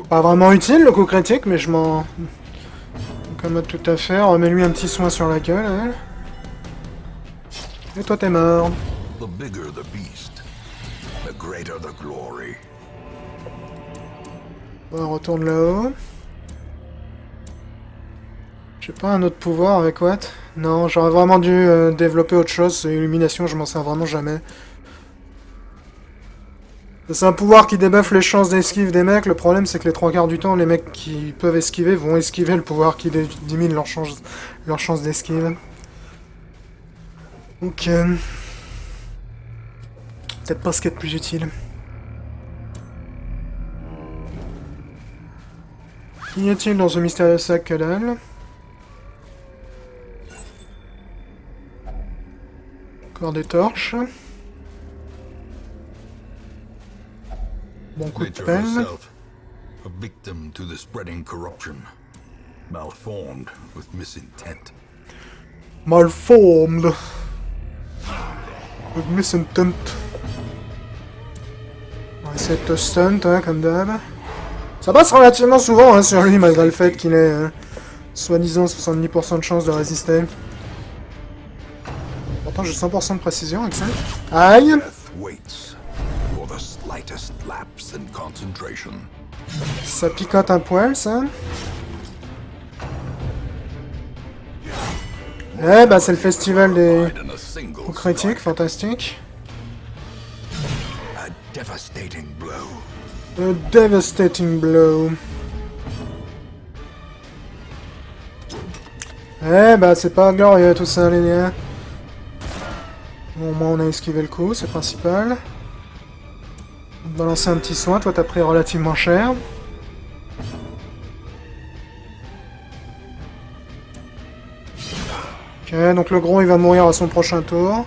A: Pas vraiment utile le coup critique, mais je m'en... Comme tout à fait, remets-lui un petit soin sur la gueule, elle. Et toi t'es mort.
B: The bigger the beast, the greater the glory.
A: Bon, on retourne là-haut. J'ai pas un autre pouvoir avec what? Non, j'aurais vraiment dû développer autre chose. Illumination, je m'en sers vraiment jamais. C'est un pouvoir qui débuffe les chances d'esquive des mecs. Le problème, c'est que les 3/4 du temps, les mecs qui peuvent esquiver vont esquiver le pouvoir qui diminue leur chance d'esquive. Donc, peut-être pas ce qui est le plus utile. Qu'y a-t-il dans ce mystérieux sac, que dalle? Encore des torches. Bon coup de
B: Nature
A: pelle.
B: herself, a victim to the spreading corruption, malformed with misintent.
A: Malformed. With misintent. On va essayer de te stunt, hein, comme d'hab. Ça passe relativement souvent hein, sur lui, malgré le fait qu'il ait soi-disant 70% de chance de résister. Pourtant, j'ai 100% de précision avec ça. Aïe!
B: Death waits for the slightest lapse in concentration.
A: Ça picote un poil, ça. Eh bah, c'est le festival des
B: Died in a single
A: coups critiques,
B: strike.
A: fantastique.
B: A devastating blow.
A: A devastating blow. Eh bah, c'est pas glorieux tout ça, les gars. Bon, au moins on a esquivé le coup, c'est principal. On va balancer un petit soin, toi t'as pris relativement cher. Ok, donc le gros il va mourir à son prochain tour.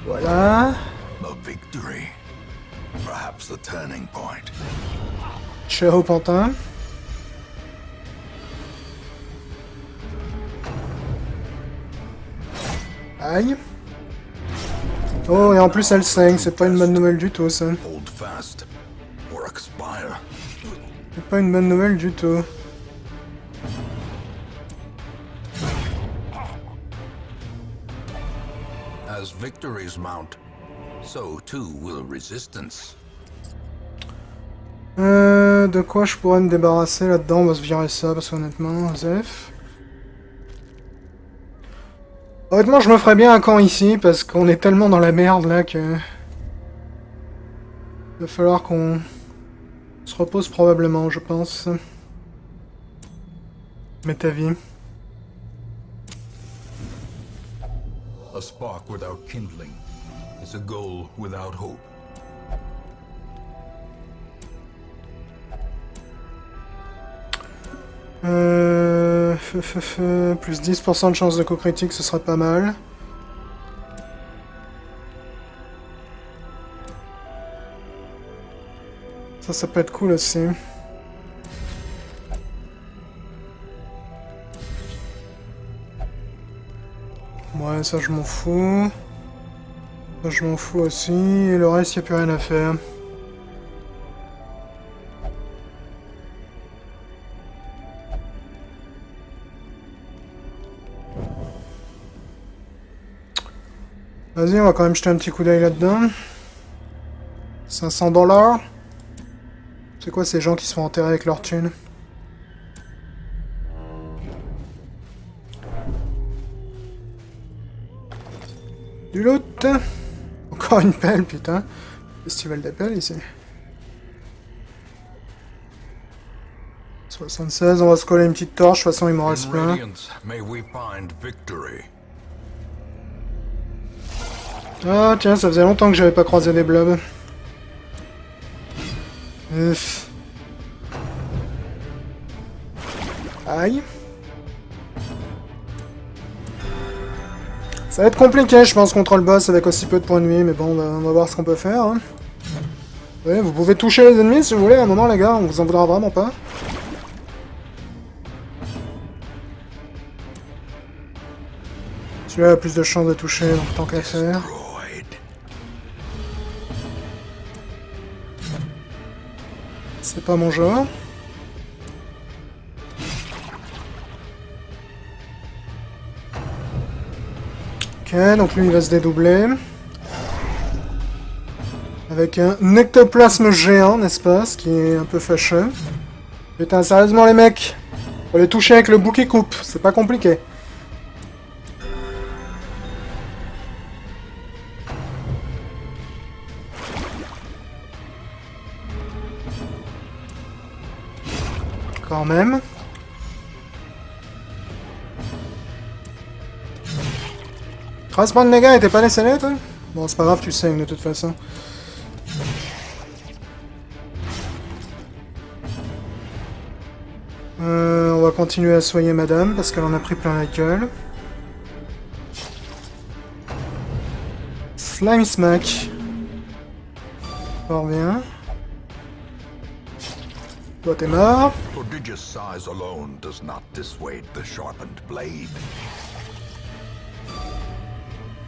A: Voilà.
B: A victory. Perhaps the turning point.
A: Ciao pantin. Aïe. Oh, et en plus elle saigne, c'est pas une bonne nouvelle du tout ça.
B: Hold fast or expire.
A: C'est pas une bonne nouvelle du tout.
B: As victories mount, so too will resistance.
A: De quoi je pourrais me débarrasser là-dedans? On va se virer ça parce qu'honnêtement, Zef. Honnêtement, je me ferais bien un camp ici parce qu'on est tellement dans la merde là que. Il va falloir qu'on se repose probablement, je pense. Mais ta vie.
B: A spark without kindling is a goal without hope.
A: Plus 10% de chance de coup critique, ce serait pas mal. Ça peut être cool aussi. Ouais, ça je m'en fous. Ça je m'en fous aussi. Et le reste, y a plus rien à faire. Vas-y, on va quand même jeter un petit coup d'œil là-dedans. 500 $. C'est quoi ces gens qui se font enterrer avec leur thune? Du loot. Encore une pelle, putain. Festival d'appel ici. 76, on va se coller une petite torche, de toute façon il m'en reste
B: In
A: plein.
B: radiance may we find victory.
A: Ah tiens, ça faisait longtemps que j'avais pas croisé des blobs. Uff. Aïe. Ça va être compliqué, je pense, contre le boss avec aussi peu de points de vie, mais bon, on va voir ce qu'on peut faire. Hein. Ouais, vous pouvez toucher les ennemis si vous voulez, à un moment, les gars, on vous en voudra vraiment pas. Celui-là a plus de chances de toucher, donc tant qu'à faire.
B: Destroyed.
A: C'est pas mon genre. Ok, donc lui il va se dédoubler. Avec un ectoplasme géant, n'est-ce pas? Ce qui est un peu fâcheux. Putain, sérieusement les mecs, faut les toucher avec le bouc qui coupe, c'est pas compliqué. Quand même. 13 points de dégâts, t'es pas laissé là, toi? Bon, c'est pas grave, tu saignes de toute façon. On va continuer à soigner madame, parce qu'elle en a pris plein la gueule. Slime Smack. Fort bien. Toi, t'es mort.
B: Prodigious size alone does not dissuade the sharpened blade.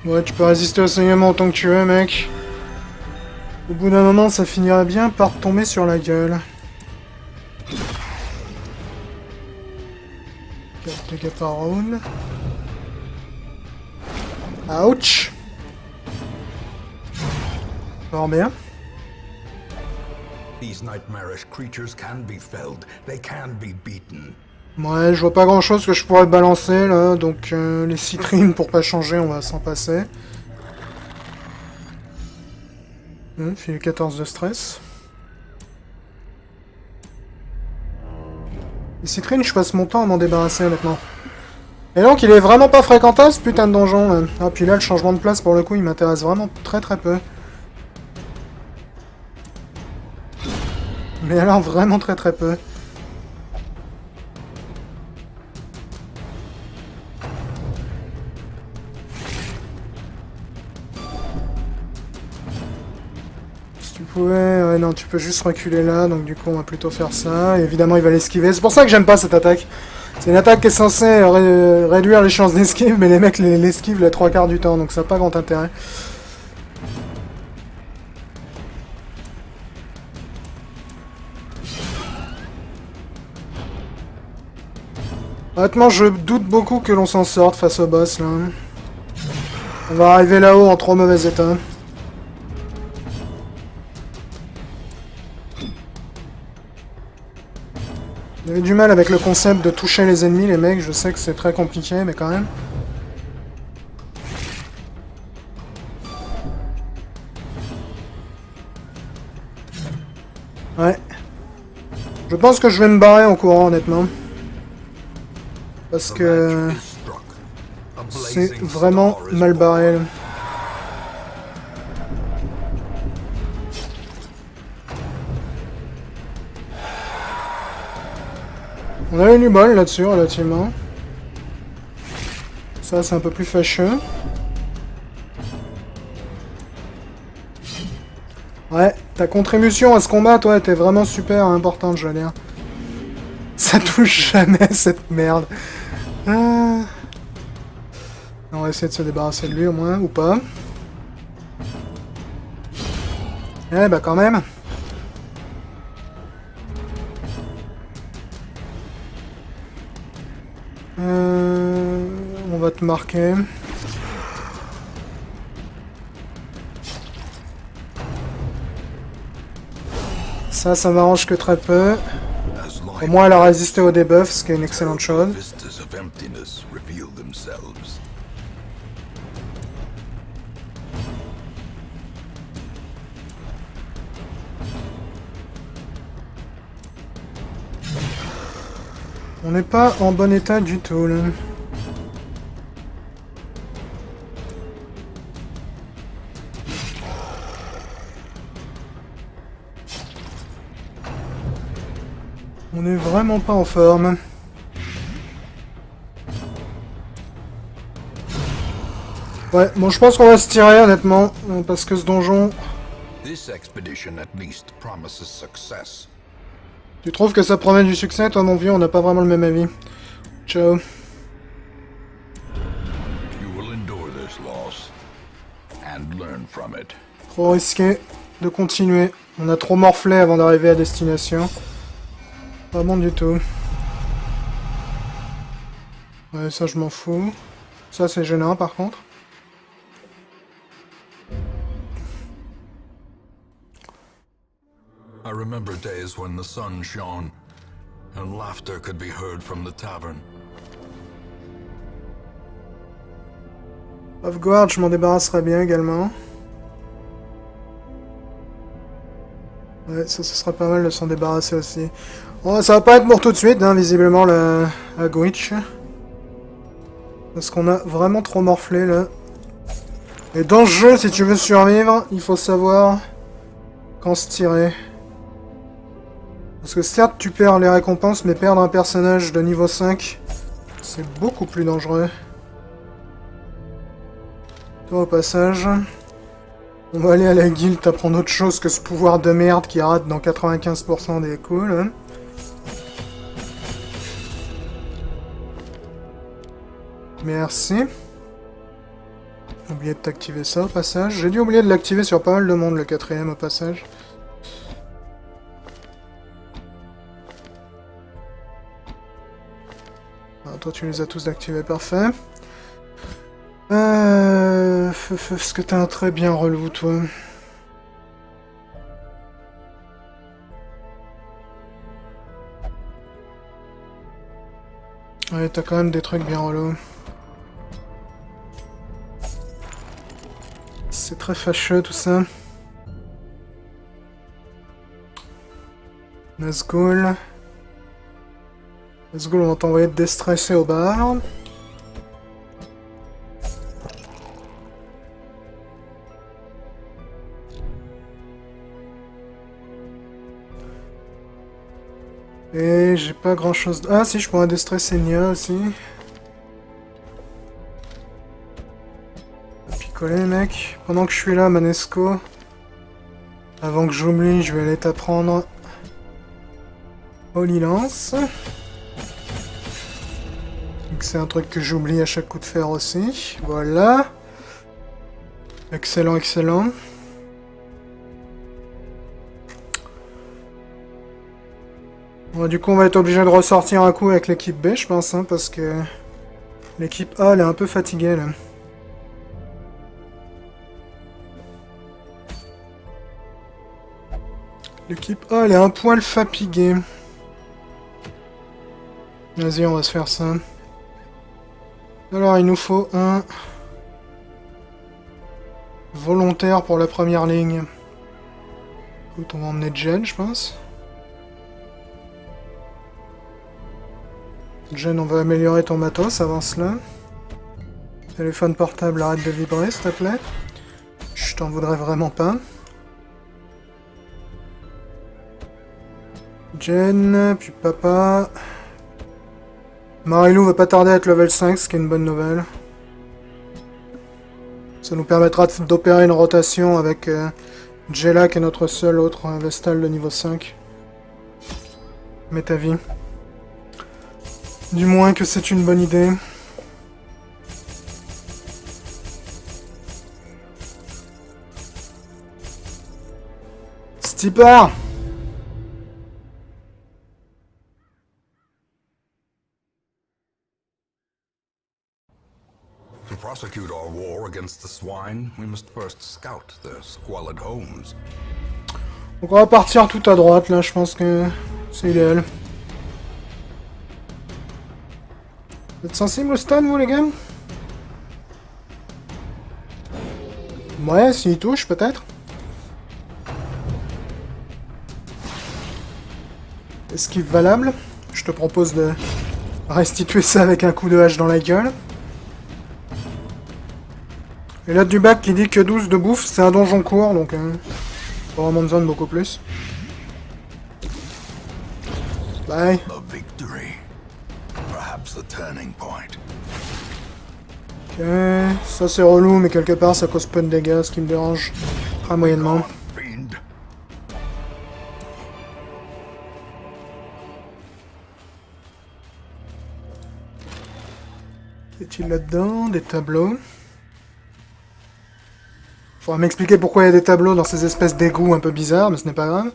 A: Ouais, tu peux résister au saignement autant que tu veux, mec. Au bout d'un moment, ça finira bien par te tomber sur la gueule. 4 dégâts par round. Ouch. Fort bien.
B: These nightmarish creatures can be felled. They can be beaten.
A: Ouais, je vois pas grand chose que je pourrais balancer là, donc les citrines pour pas changer, on va s'en passer. File 14 de stress. Les citrines, je passe mon temps à m'en débarrasser maintenant. Et donc, il est vraiment pas fréquentable ce putain de donjon. Ah, puis là, le changement de place, pour le coup, il m'intéresse vraiment très peu. Mais alors, vraiment très peu. Si tu pouvais... Ouais, non, tu peux juste reculer là, donc du coup, on va plutôt faire ça. Et évidemment, il va l'esquiver. C'est pour ça que j'aime pas cette attaque. C'est une attaque qui est censée réduire les chances d'esquive, mais les mecs l'esquivent les 3/4 du temps, donc ça n'a pas grand intérêt. Honnêtement, je doute beaucoup que l'on s'en sorte face au boss, là. On va arriver là-haut en trop mauvais état. J'avais du mal avec le concept de toucher les ennemis, les mecs. Je sais que c'est très compliqué, mais quand même. Ouais. Je pense que je vais me barrer en courant, honnêtement. Parce que... c'est vraiment mal barré, là. On a eu du bol là-dessus, relativement. Ça, c'est un peu plus fâcheux. Ouais, ta contribution à ce combat, toi, était vraiment super importante, je veux dire. Ça touche jamais, cette merde. On va essayer de se débarrasser de lui, au moins, ou pas. Eh bah, quand même. On va te marquer. Ça m'arrange que très peu. Au moins, elle a résisté au debuff, ce qui est une excellente chose. On n'est pas en bon état du tout, là. On est vraiment pas en forme. Ouais, bon, je pense qu'on va se tirer, honnêtement, parce que ce donjon... Tu trouves que ça promet du succès, toi, mon vieux? On n'a pas vraiment le même avis. Ciao. Trop risqué de continuer. On a trop morflé avant d'arriver à destination. Pas bon du tout. Ouais, ça je m'en fous. Ça c'est gênant par contre.
B: I remember days when the sun shone and laughter could be heard from the tavern.
A: Sauvegarde, je m'en débarrasserai bien également. Ouais, ça ce serait pas mal de s'en débarrasser aussi. Bon, ça va pas être pour tout de suite, hein, visiblement, la Gwitch. Parce qu'on a vraiment trop morflé, là. Et dans ce jeu, si tu veux survivre, il faut savoir quand se tirer. Parce que certes, tu perds les récompenses, mais perdre un personnage de niveau 5, c'est beaucoup plus dangereux. Toi, au passage, on va aller à la guilde t'apprendre autre chose que ce pouvoir de merde qui rate dans 95% des coups, là. Merci. J'ai oublié de t'activer ça au passage. J'ai dû oublier de l'activer sur pas mal de monde, le 4ème au passage. Ah, toi tu les as tous activés, parfait. Est-ce que t'es un très bien relou, toi? Ouais, t'as quand même des trucs bien relous. C'est très fâcheux tout ça. Nazgûl. Nazgûl, on va t'envoyer te déstresser au bar. Et j'ai pas grand chose... Ah si, je pourrais déstresser Nia aussi. Picoler mec. Pendant que je suis là, Manesco. Avant que j'oublie, je vais aller t'apprendre... Holy Lance. C'est un truc que j'oublie à chaque coup de fer aussi. Voilà. Excellent, excellent. Bon, du coup, on va être obligé de ressortir un coup avec l'équipe B, je pense, hein, parce que l'équipe A, elle est un peu fatiguée, là. L'équipe A, elle est un poil fatiguée. Vas-y, on va se faire ça. Alors, il nous faut un volontaire pour la première ligne. Écoute, on va emmener Jen, je pense. Jen, on va améliorer ton matos avant cela. Téléphone portable, arrête de vibrer, s'il te plaît. Je t'en voudrais vraiment pas. Jen, puis papa. Marilou va pas tarder à être level 5, ce qui est une bonne nouvelle. Ça nous permettra d'opérer une rotation avec Jella, qui est notre seul autre Vestal de niveau 5. Mets ta vie. Du moins que c'est une bonne idée. Stipper!
B: To prosecute our war against the swine, we must first scout their squalid homes.
A: Donc on va partir tout à droite là, je pense que c'est idéal. Vous êtes sensible au stun, vous, les gars? Ouais, s'il touche, peut-être. Esquive valable. Je te propose de restituer ça avec un coup de hache dans la gueule. Et là, du bac qui dit que 12 de bouffe, c'est un donjon court, donc pas vraiment besoin de beaucoup plus. Bye.
B: A victory. Perhaps a turning point.
A: Ok, ça c'est relou, mais quelque part ça cause peu de dégâts, ce qui me dérange très moyennement.
B: Fiend.
A: Qu'y a-t-il là-dedans? Des tableaux. Faudra m'expliquer pourquoi il y a des tableaux dans ces espèces d'égouts un peu bizarres, mais ce n'est pas grave.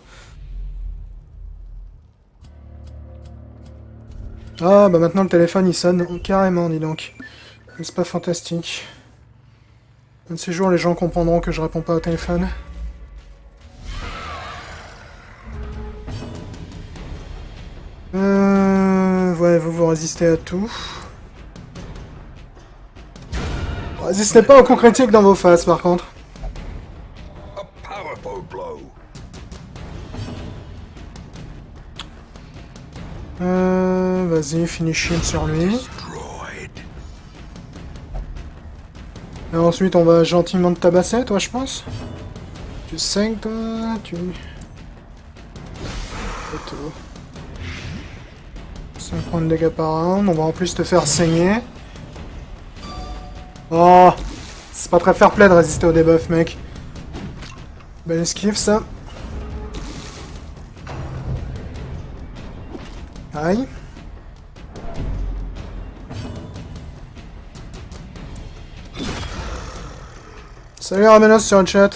A: Ah, bah maintenant le téléphone il sonne carrément, dis donc. C'est pas fantastique. Un de ces jours, les gens comprendront que je réponds pas au téléphone. Ouais, vous résistez à tout. Résistez pas aux coups critiques dans vos faces, par contre.
B: A powerful blow.
A: Vas-y, finish him sur lui.
B: Destroyed.
A: Et ensuite, on va gentiment te tabasser, toi, je pense. Tu saignes, toi, tu... C'est tout. 5 points de dégâts par round, on va en plus te faire saigner. Oh, c'est pas très fair-play de résister au debuff, mec. Belle esquive, ça. Aïe. Salut Ramenos sur le chat.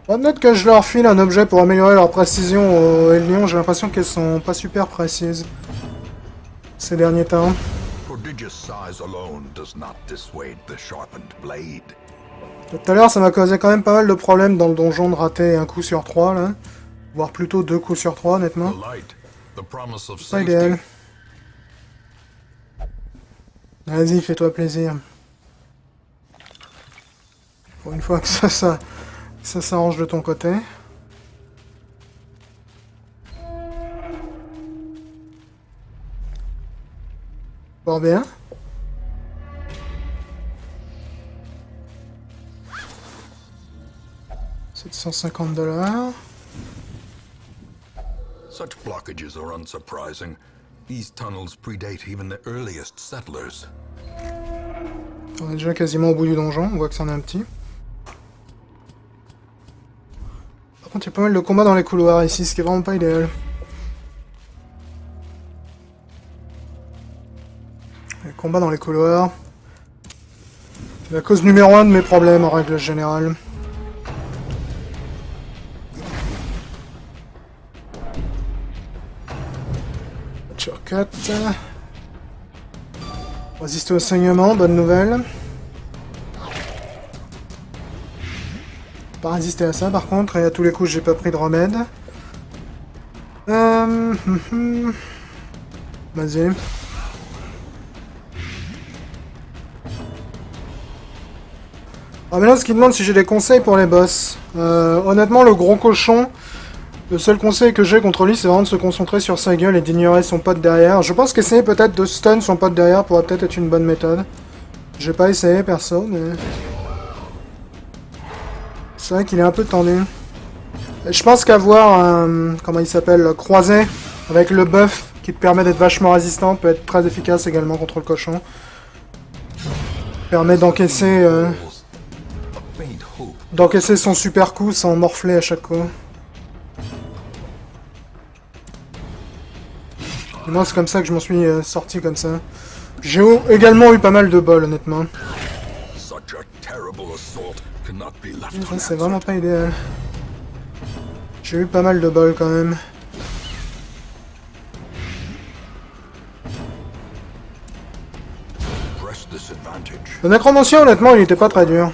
A: On note que je leur file un objet pour améliorer leur précision aux Hélions, j'ai l'impression qu'elles sont pas super précises ces derniers temps.
B: Prodigious size alone does not dissuade the sharpened blade.
A: Tout à l'heure, ça m'a causé quand même pas mal de problèmes dans le donjon de rater un coup sur 3, là. Voire plutôt 2 coups sur 3, honnêtement.
B: The light, the promise of
A: Pas
B: safety.
A: idéal. Vas-y, fais-toi plaisir. Pour une fois que ça s'arrange de ton côté. Fort bien. $750.
B: Such blockages are unsurprising. These tunnels predate even the earliest settlers.
A: On est déjà quasiment au bout du donjon, on voit que c'en est un petit. Par contre, il y a pas mal de combats dans les couloirs ici, ce qui est vraiment pas idéal. Les combats dans les couloirs. C'est la cause numéro 1 de mes problèmes en règle générale. Shortcut. Résister au saignement, bonne nouvelle. Pas résister à ça par contre, et à tous les coups j'ai pas pris de remède. Vas-y. Ah mais là, ce qui demande si j'ai des conseils pour les boss. Honnêtement, le gros cochon, le seul conseil que j'ai contre lui, c'est vraiment de se concentrer sur sa gueule et d'ignorer son pote derrière. Je pense qu'essayer peut-être de stun son pote derrière pourrait peut-être être une bonne méthode. J'ai pas essayé perso, mais... C'est vrai qu'il est un peu tendu. Et je pense qu'avoir un... Comment il s'appelle? Croisé, avec le buff qui te permet d'être vachement résistant, peut être très efficace également contre le cochon. Permet d'encaisser... d'encaisser son super coup sans morfler à chaque coup. Moi, c'est comme ça que je m'en suis sorti comme ça. J'ai également eu pas mal de bol, honnêtement.
B: Such a terrible assault cannot be left
A: Ça, c'est
B: unanswered.
A: vraiment pas idéal. J'ai eu pas mal de bol quand même.
B: Press this advantage.
A: Le nécromancien, honnêtement, il était pas très dur.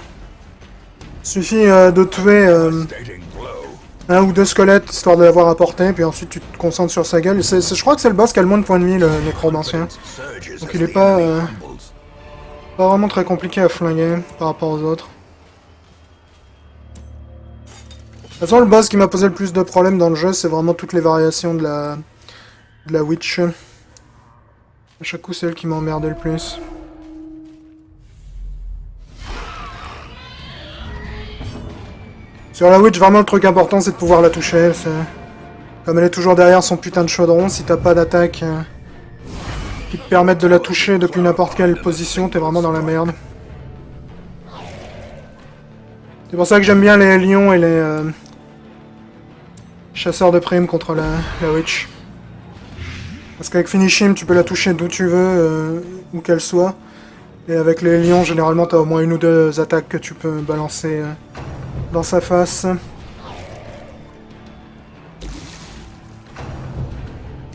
A: Suffit de tuer
B: Devastating blow.
A: un ou deux squelettes histoire de l'avoir apporté, puis ensuite tu te concentres sur sa gueule. Je crois que c'est le boss qui a le moins de points de vie, le nécromancien.
B: Surges
A: Donc
B: as
A: il est
B: the
A: pas,
B: enemy crumbles.
A: pas vraiment très compliqué à flinguer par rapport aux autres. De toute façon, le boss qui m'a posé le plus de problèmes dans le jeu, c'est vraiment toutes les variations de la Witch. À chaque coup, c'est elle qui m'a emmerdé le plus. Sur la Witch, vraiment le truc important, c'est de pouvoir la toucher. Comme elle est toujours derrière son putain de chaudron, si t'as pas d'attaque qui te permettent de la toucher depuis n'importe quelle position, t'es vraiment dans la merde. C'est pour ça que j'aime bien les lions et les chasseurs de primes contre la Witch. Parce qu'avec Finish Him, tu peux la toucher d'où tu veux, où qu'elle soit. Et avec les lions, généralement, t'as au moins une ou deux attaques que tu peux balancer dans sa face.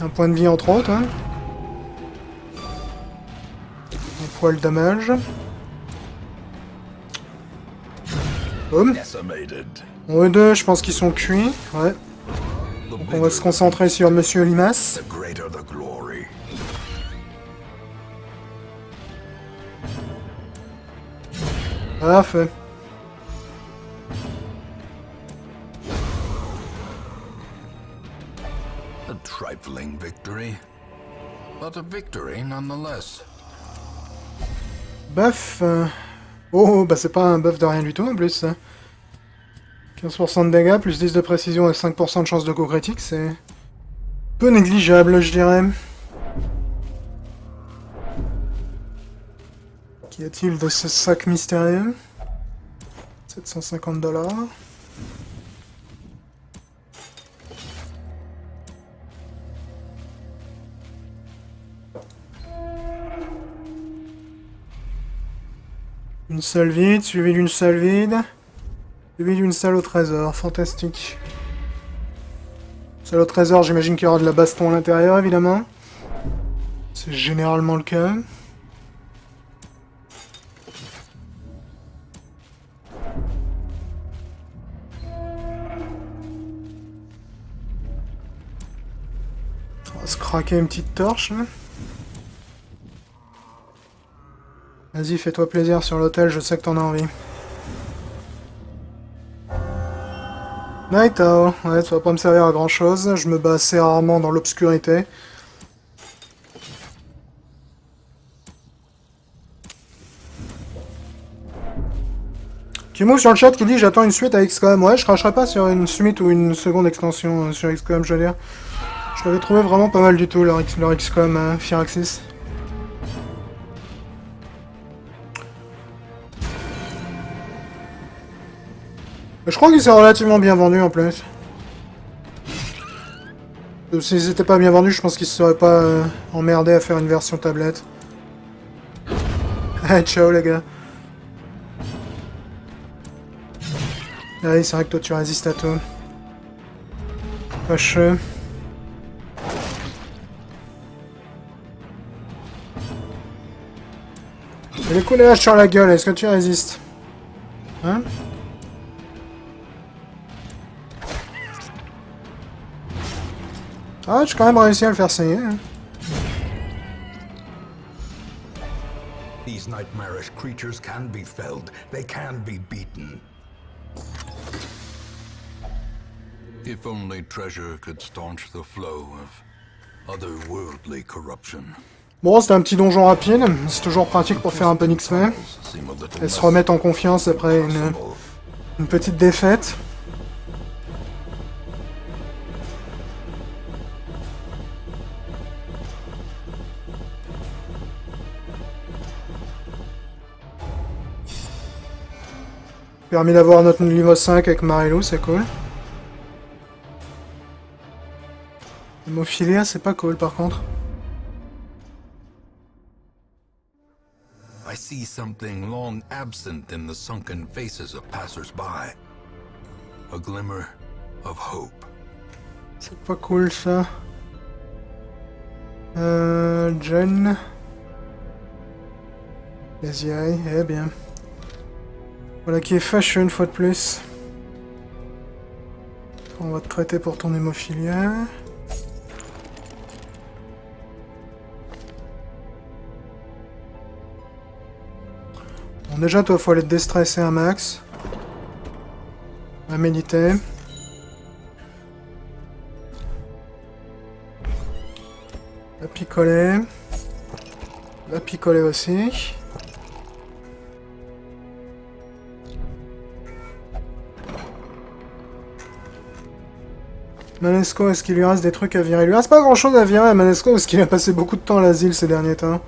A: Un point de vie entre autres. Hein. Un poil damage. Boum. Eux deux, je pense qu'ils sont cuits. Ouais. Donc on va se concentrer sur Monsieur Limace. Parfait.
B: A trifling victory, but a victory nonetheless.
A: Buff. Oh, bah c'est pas un buff de rien du tout en plus. 15% de dégâts, plus 10 de précision et 5% de chance de coup critique, c'est peu négligeable, je dirais. Qu'y a-t-il de ce sac mystérieux? 750 $. Une salle vide, suivie d'une salle vide, suivie d'une salle au trésor. Fantastique. Salle au trésor, j'imagine qu'il y aura de la baston à l'intérieur, évidemment. C'est généralement le cas. On va se craquer une petite torche, là. Vas-y, fais-toi plaisir sur l'hôtel, je sais que t'en as envie. Night Owl, ouais, ça va pas me servir à grand chose, je me bats assez rarement dans l'obscurité. Kimo sur le chat qui dit j'attends une suite à XCOM. Ouais, je cracherai pas sur une suite ou une seconde extension sur XCOM, je veux dire. Je l'avais trouvé vraiment pas mal du tout, leur XCOM Firaxis. Je crois qu'il s'est relativement bien vendu en plus. S'ils étaient pas bien vendus, je pense qu'ils se seraient pas emmerdés à faire une version tablette. Ah, ciao les gars. Ah oui, c'est vrai que toi tu résistes à tout. Fâcheux. Et les coups de hache sur la gueule, est-ce que tu résistes? Hein? Ah, j'ai quand même réussi à le faire saigner. Hein.
B: These nightmarish creatures can be felled. They can be beaten. If only treasure could staunch the flow of otherworldly corruption.
A: Bon, c'était un petit donjon rapide. C'est toujours pratique pour faire un peu d'XP. Et se remettre en confiance après une petite défaite. Permis d'avoir notre niveau 5 avec Marilou, c'est cool. Hémophilia, c'est pas cool par contre.
B: I see something long absent in the sunken faces of passers-by. A glimmer of hope.
A: C'est pas cool ça. Jen. Les yeux, eh bien. Voilà qui est fâcheux une fois de plus. On va te traiter pour ton hémophilia. Bon, déjà, toi, faut aller te déstresser un max. À méditer. La picoler. La picoler aussi. Manesco, est-ce qu'il lui reste des trucs à virer? Il lui reste pas grand chose à virer à Manesco parce qu'il a passé beaucoup de temps à l'asile ces derniers temps.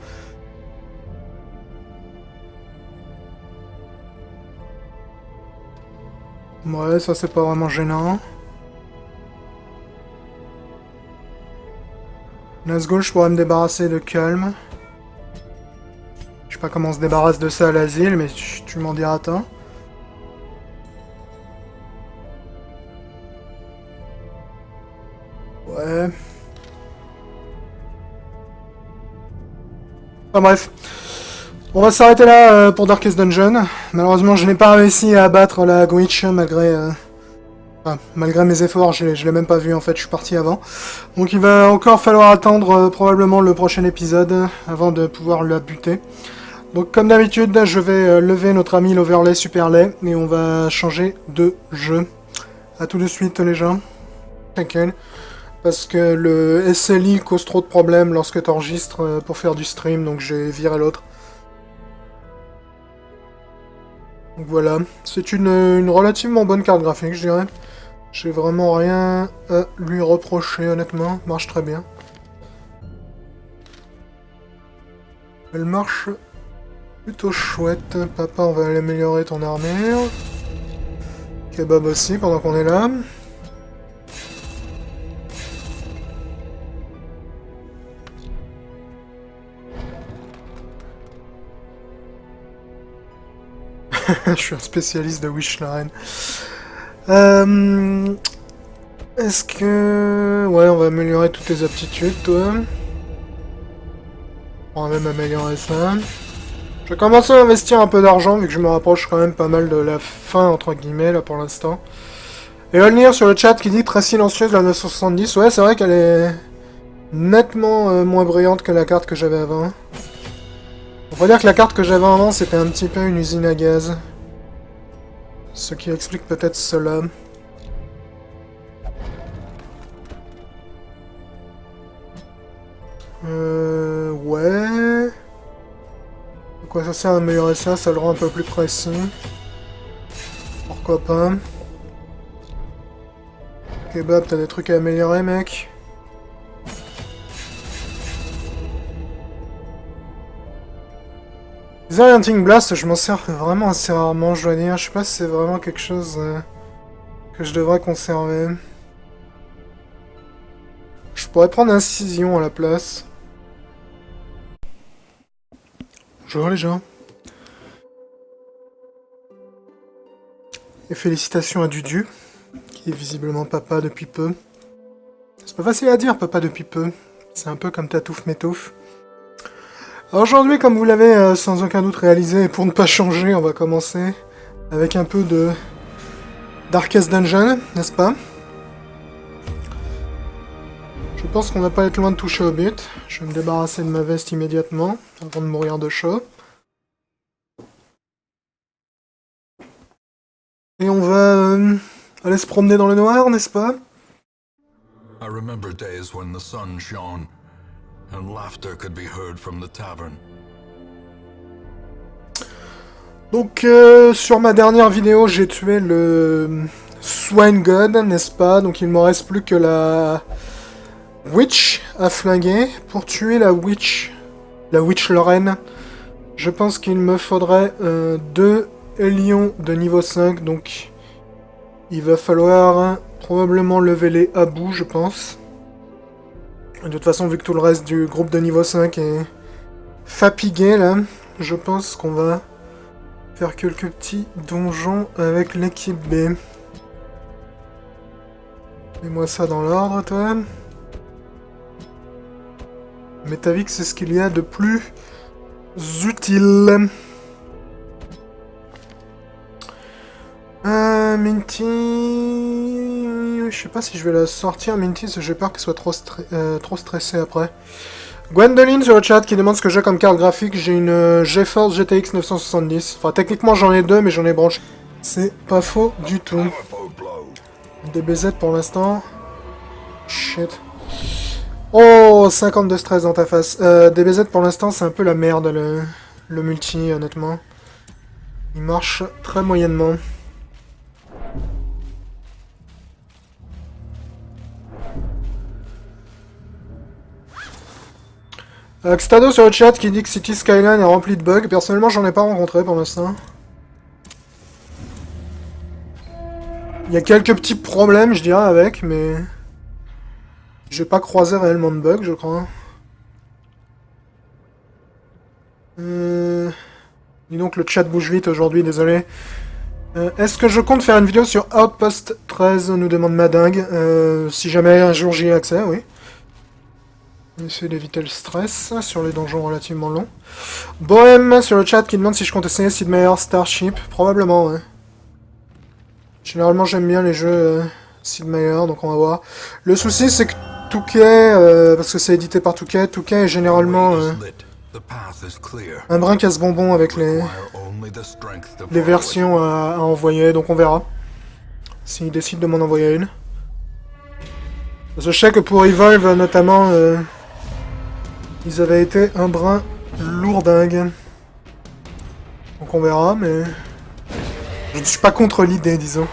A: Ouais, ça c'est pas vraiment gênant. Nazgûl, je pourrais me débarrasser de Calme. Je suis pas comment on se débarrasse de ça à l'asile, mais tu m'en diras tant. Ouais. Enfin bref. On va s'arrêter là pour Darkest Dungeon. Malheureusement, je n'ai pas réussi à abattre la Gwitch malgré mes efforts. Je l'ai même pas vu en fait, je suis parti avant. Donc il va encore falloir attendre probablement le prochain épisode avant de pouvoir la buter. Donc comme d'habitude, je vais lever notre ami l'Overlay Superlay et on va changer de jeu. A tout de suite les gens. Tranquille. Parce que le SLI cause trop de problèmes lorsque tu enregistres pour faire du stream, donc j'ai viré l'autre. Donc voilà, c'est une relativement bonne carte graphique, je dirais. J'ai vraiment rien à lui reprocher, honnêtement. Marche très bien. Elle marche plutôt chouette. Papa, on va améliorer ton armure. Kebab aussi, pendant qu'on est là. Je suis un spécialiste de Wishline. Est-ce que... Ouais, on va améliorer toutes tes aptitudes, toi. On va même améliorer ça. Je vais commencer à investir un peu d'argent, vu que je me rapproche quand même pas mal de la fin, entre guillemets, là, pour l'instant. Et Olnir sur le chat qui dit très silencieuse la 970. Ouais, c'est vrai qu'elle est nettement moins brillante que la carte que j'avais avant. On va dire que la carte que j'avais avant, c'était un petit peu une usine à gaz. Ce qui explique peut-être cela. Ouais. À quoi ça sert d'améliorer ça? Ça le rend un peu plus précis. Pourquoi pas. Kebab, t'as des trucs à améliorer, mec? Disorienting Blast, je m'en sers vraiment assez rarement, je dois dire. Je sais pas si c'est vraiment quelque chose que je devrais conserver. Je pourrais prendre Incision à la place. Bonjour les gens. Et félicitations à Dudu, qui est visiblement papa depuis peu. C'est pas facile à dire, papa depuis peu. C'est un peu comme Tatouf Métouf. Alors aujourd'hui, comme vous l'avez sans aucun doute réalisé, et pour ne pas changer, on va commencer avec un peu de Darkest Dungeon, n'est-ce pas? Je pense qu'on va pas être loin de toucher au but. Je vais me débarrasser de ma veste immédiatement, avant de mourir de chaud. Et on va aller se promener dans le noir, n'est-ce pas?
B: I remember days when the sun shone and laughter could be heard from the tavern.
A: Donc sur ma dernière vidéo, j'ai tué le Swine God, n'est-ce pas? Donc il ne me reste plus que la Witch à flinguer. Pour tuer la Witch Lorraine, je pense qu'il me faudrait 2 lions de niveau 5, donc il va falloir probablement lever les à bout, je pense. De toute façon, vu que tout le reste du groupe de niveau 5 est fatigué, là, je pense qu'on va faire quelques petits donjons avec l'équipe B. Mets-moi ça dans l'ordre, toi. Métavix, c'est ce qu'il y a de plus utile. Minty... Je sais pas si je vais la sortir, Minty, parce que j'ai peur qu'elle soit trop stressée après. Gwendoline sur le chat qui demande ce que j'ai comme carte graphique. J'ai une GeForce GTX 970. Enfin, techniquement, j'en ai 2, mais j'en ai branché. C'est pas faux du tout. DBZ pour l'instant. Shit. Oh, 50 de stress dans ta face. DBZ pour l'instant, c'est un peu la merde, le multi, honnêtement. Il marche très moyennement. Xtado sur le chat qui dit que City Skyline est rempli de bugs. Personnellement, j'en ai pas rencontré pour l'instant. Il y a quelques petits problèmes, je dirais, avec, mais... j'ai pas croisé réellement de bugs, je crois. Dis donc, le chat bouge vite aujourd'hui, désolé. Est-ce que je compte faire une vidéo sur Outpost 13, nous demande Madingue. Si jamais un jour j'y ai accès, oui. Essayer d'éviter le stress sur les donjons relativement longs. Bohem sur le chat qui demande si je compte essayer Sid Meier's Starship. Probablement, ouais. Généralement, j'aime bien les jeux Sid Meier, donc on va voir. Le souci, c'est que 2K, parce que c'est édité par 2K, 2K est généralement un brin casse-bonbon avec les versions à envoyer, donc on verra. S'ils décident de m'en envoyer une. Parce que je sais que pour Evolve, notamment, ils avaient été un brin lourdingue. Donc on verra, mais... je ne suis pas contre l'idée, disons.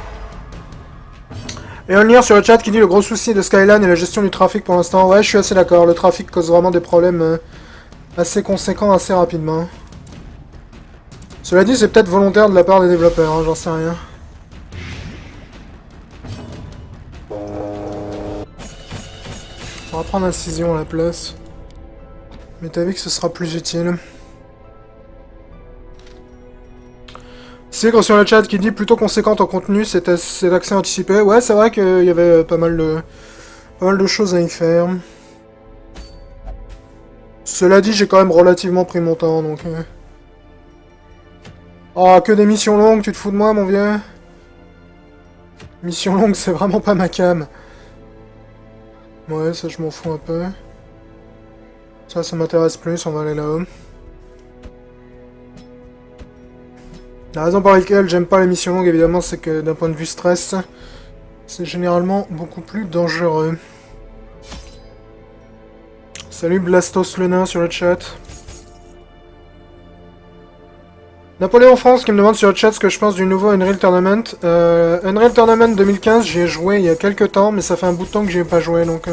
A: Et un lien sur le chat qui dit le gros souci de Skyline est la gestion du trafic pour l'instant. Ouais, je suis assez d'accord. Le trafic cause vraiment des problèmes assez conséquents assez rapidement. Cela dit, c'est peut-être volontaire de la part des développeurs, hein, j'en sais rien. On va prendre Incision à la place. Mais t'as vu que ce sera plus utile. C'est sur le chat qui dit plutôt conséquente en contenu, c'est accès anticipé. Ouais, c'est vrai qu'il y avait pas mal de choses à y faire. Cela dit, j'ai quand même relativement pris mon temps, donc... Oh, que des missions longues, tu te fous de moi, mon vieux? Mission longue, c'est vraiment pas ma cam. Ouais, ça, je m'en fous un peu. Ça m'intéresse plus, on va aller là-haut. La raison pour laquelle j'aime pas les missions longues, évidemment, c'est que d'un point de vue stress, c'est généralement beaucoup plus dangereux. Salut Blastos le nain sur le chat. Napoléon France qui me demande sur le chat ce que je pense du nouveau Unreal Tournament. Unreal Tournament 2015, j'y ai joué il y a quelques temps, mais ça fait un bout de temps que j'y ai pas joué, donc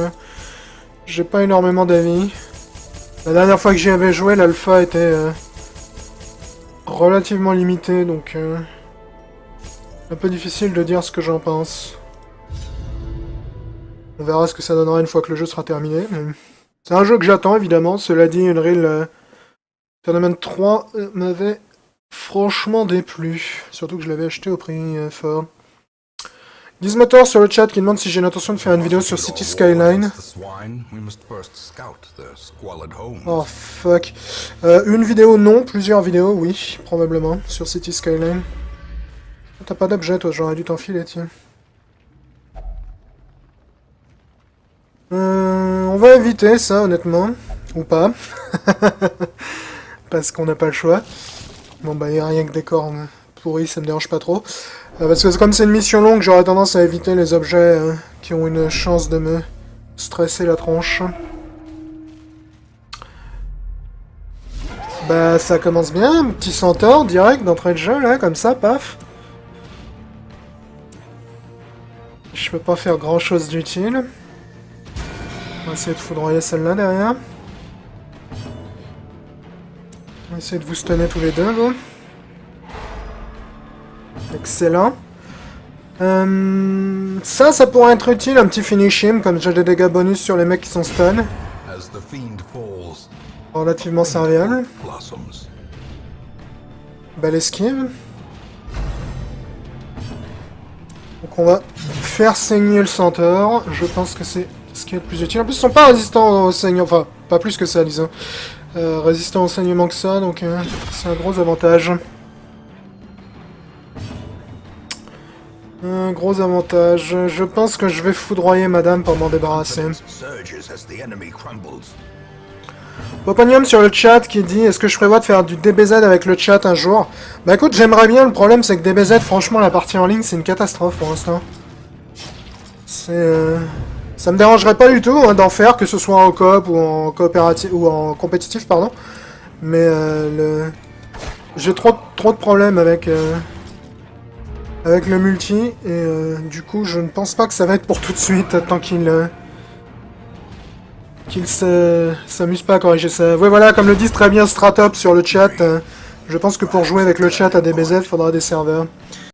A: j'ai pas énormément d'avis. La dernière fois que j'y avais joué, l'alpha était relativement limitée, donc un peu difficile de dire ce que j'en pense. On verra ce que ça donnera une fois que le jeu sera terminé. Mais... c'est un jeu que j'attends, évidemment. Cela dit, Unreal Tournament 3 m'avait franchement déplu. Surtout que je l'avais acheté au prix fort. Gizmotor sur le chat qui demande si j'ai l'intention de faire une vidéo sur City Skyline. Oh fuck. Une vidéo non, plusieurs vidéos oui, probablement, sur City Skyline. T'as pas d'objet toi, j'aurais dû t'enfiler, tiens. On va éviter ça honnêtement. Ou pas. Parce qu'on n'a pas le choix. Bon bah y a rien que des corps pourris, ça me dérange pas trop. Parce que comme c'est une mission longue, j'aurais tendance à éviter les objets qui ont une chance de me stresser la tronche. Bah ça commence bien, un petit centaure direct d'entrée de jeu là, comme ça, paf. Je peux pas faire grand chose d'utile. On va essayer de foudroyer celle-là derrière. On va essayer de vous stunner tous les deux, vous. Excellent. Ça pourrait être utile, un petit finishing, comme j'ai des dégâts bonus sur les mecs qui sont stun. Relativement serviable. Belle esquive. Donc on va faire saigner le centaure. Je pense que c'est ce qui est le plus utile. En plus, ils sont pas résistants au saignement. Enfin, pas plus que ça, disons. Résistants au saignement que ça, donc c'est un gros avantage. Un gros avantage. Je pense que je vais foudroyer madame pour m'en débarrasser. Poponium sur le chat qui dit est-ce que je prévois de faire du DBZ avec le chat un jour? Bah écoute, j'aimerais bien, le problème c'est que DBZ, franchement, la partie en ligne, c'est une catastrophe pour l'instant. C'est... ça me dérangerait pas du tout hein, d'en faire, que ce soit en coop ou en coopératif ou en compétitif, pardon. Mais j'ai trop de problèmes avec... avec le multi, et du coup, je ne pense pas que ça va être pour tout de suite, tant qu'il s'amuse pas à corriger ça. Ouais, voilà, comme le disent très bien Stratop sur le chat, je pense que pour jouer avec le chat à DBZ, il faudra des serveurs.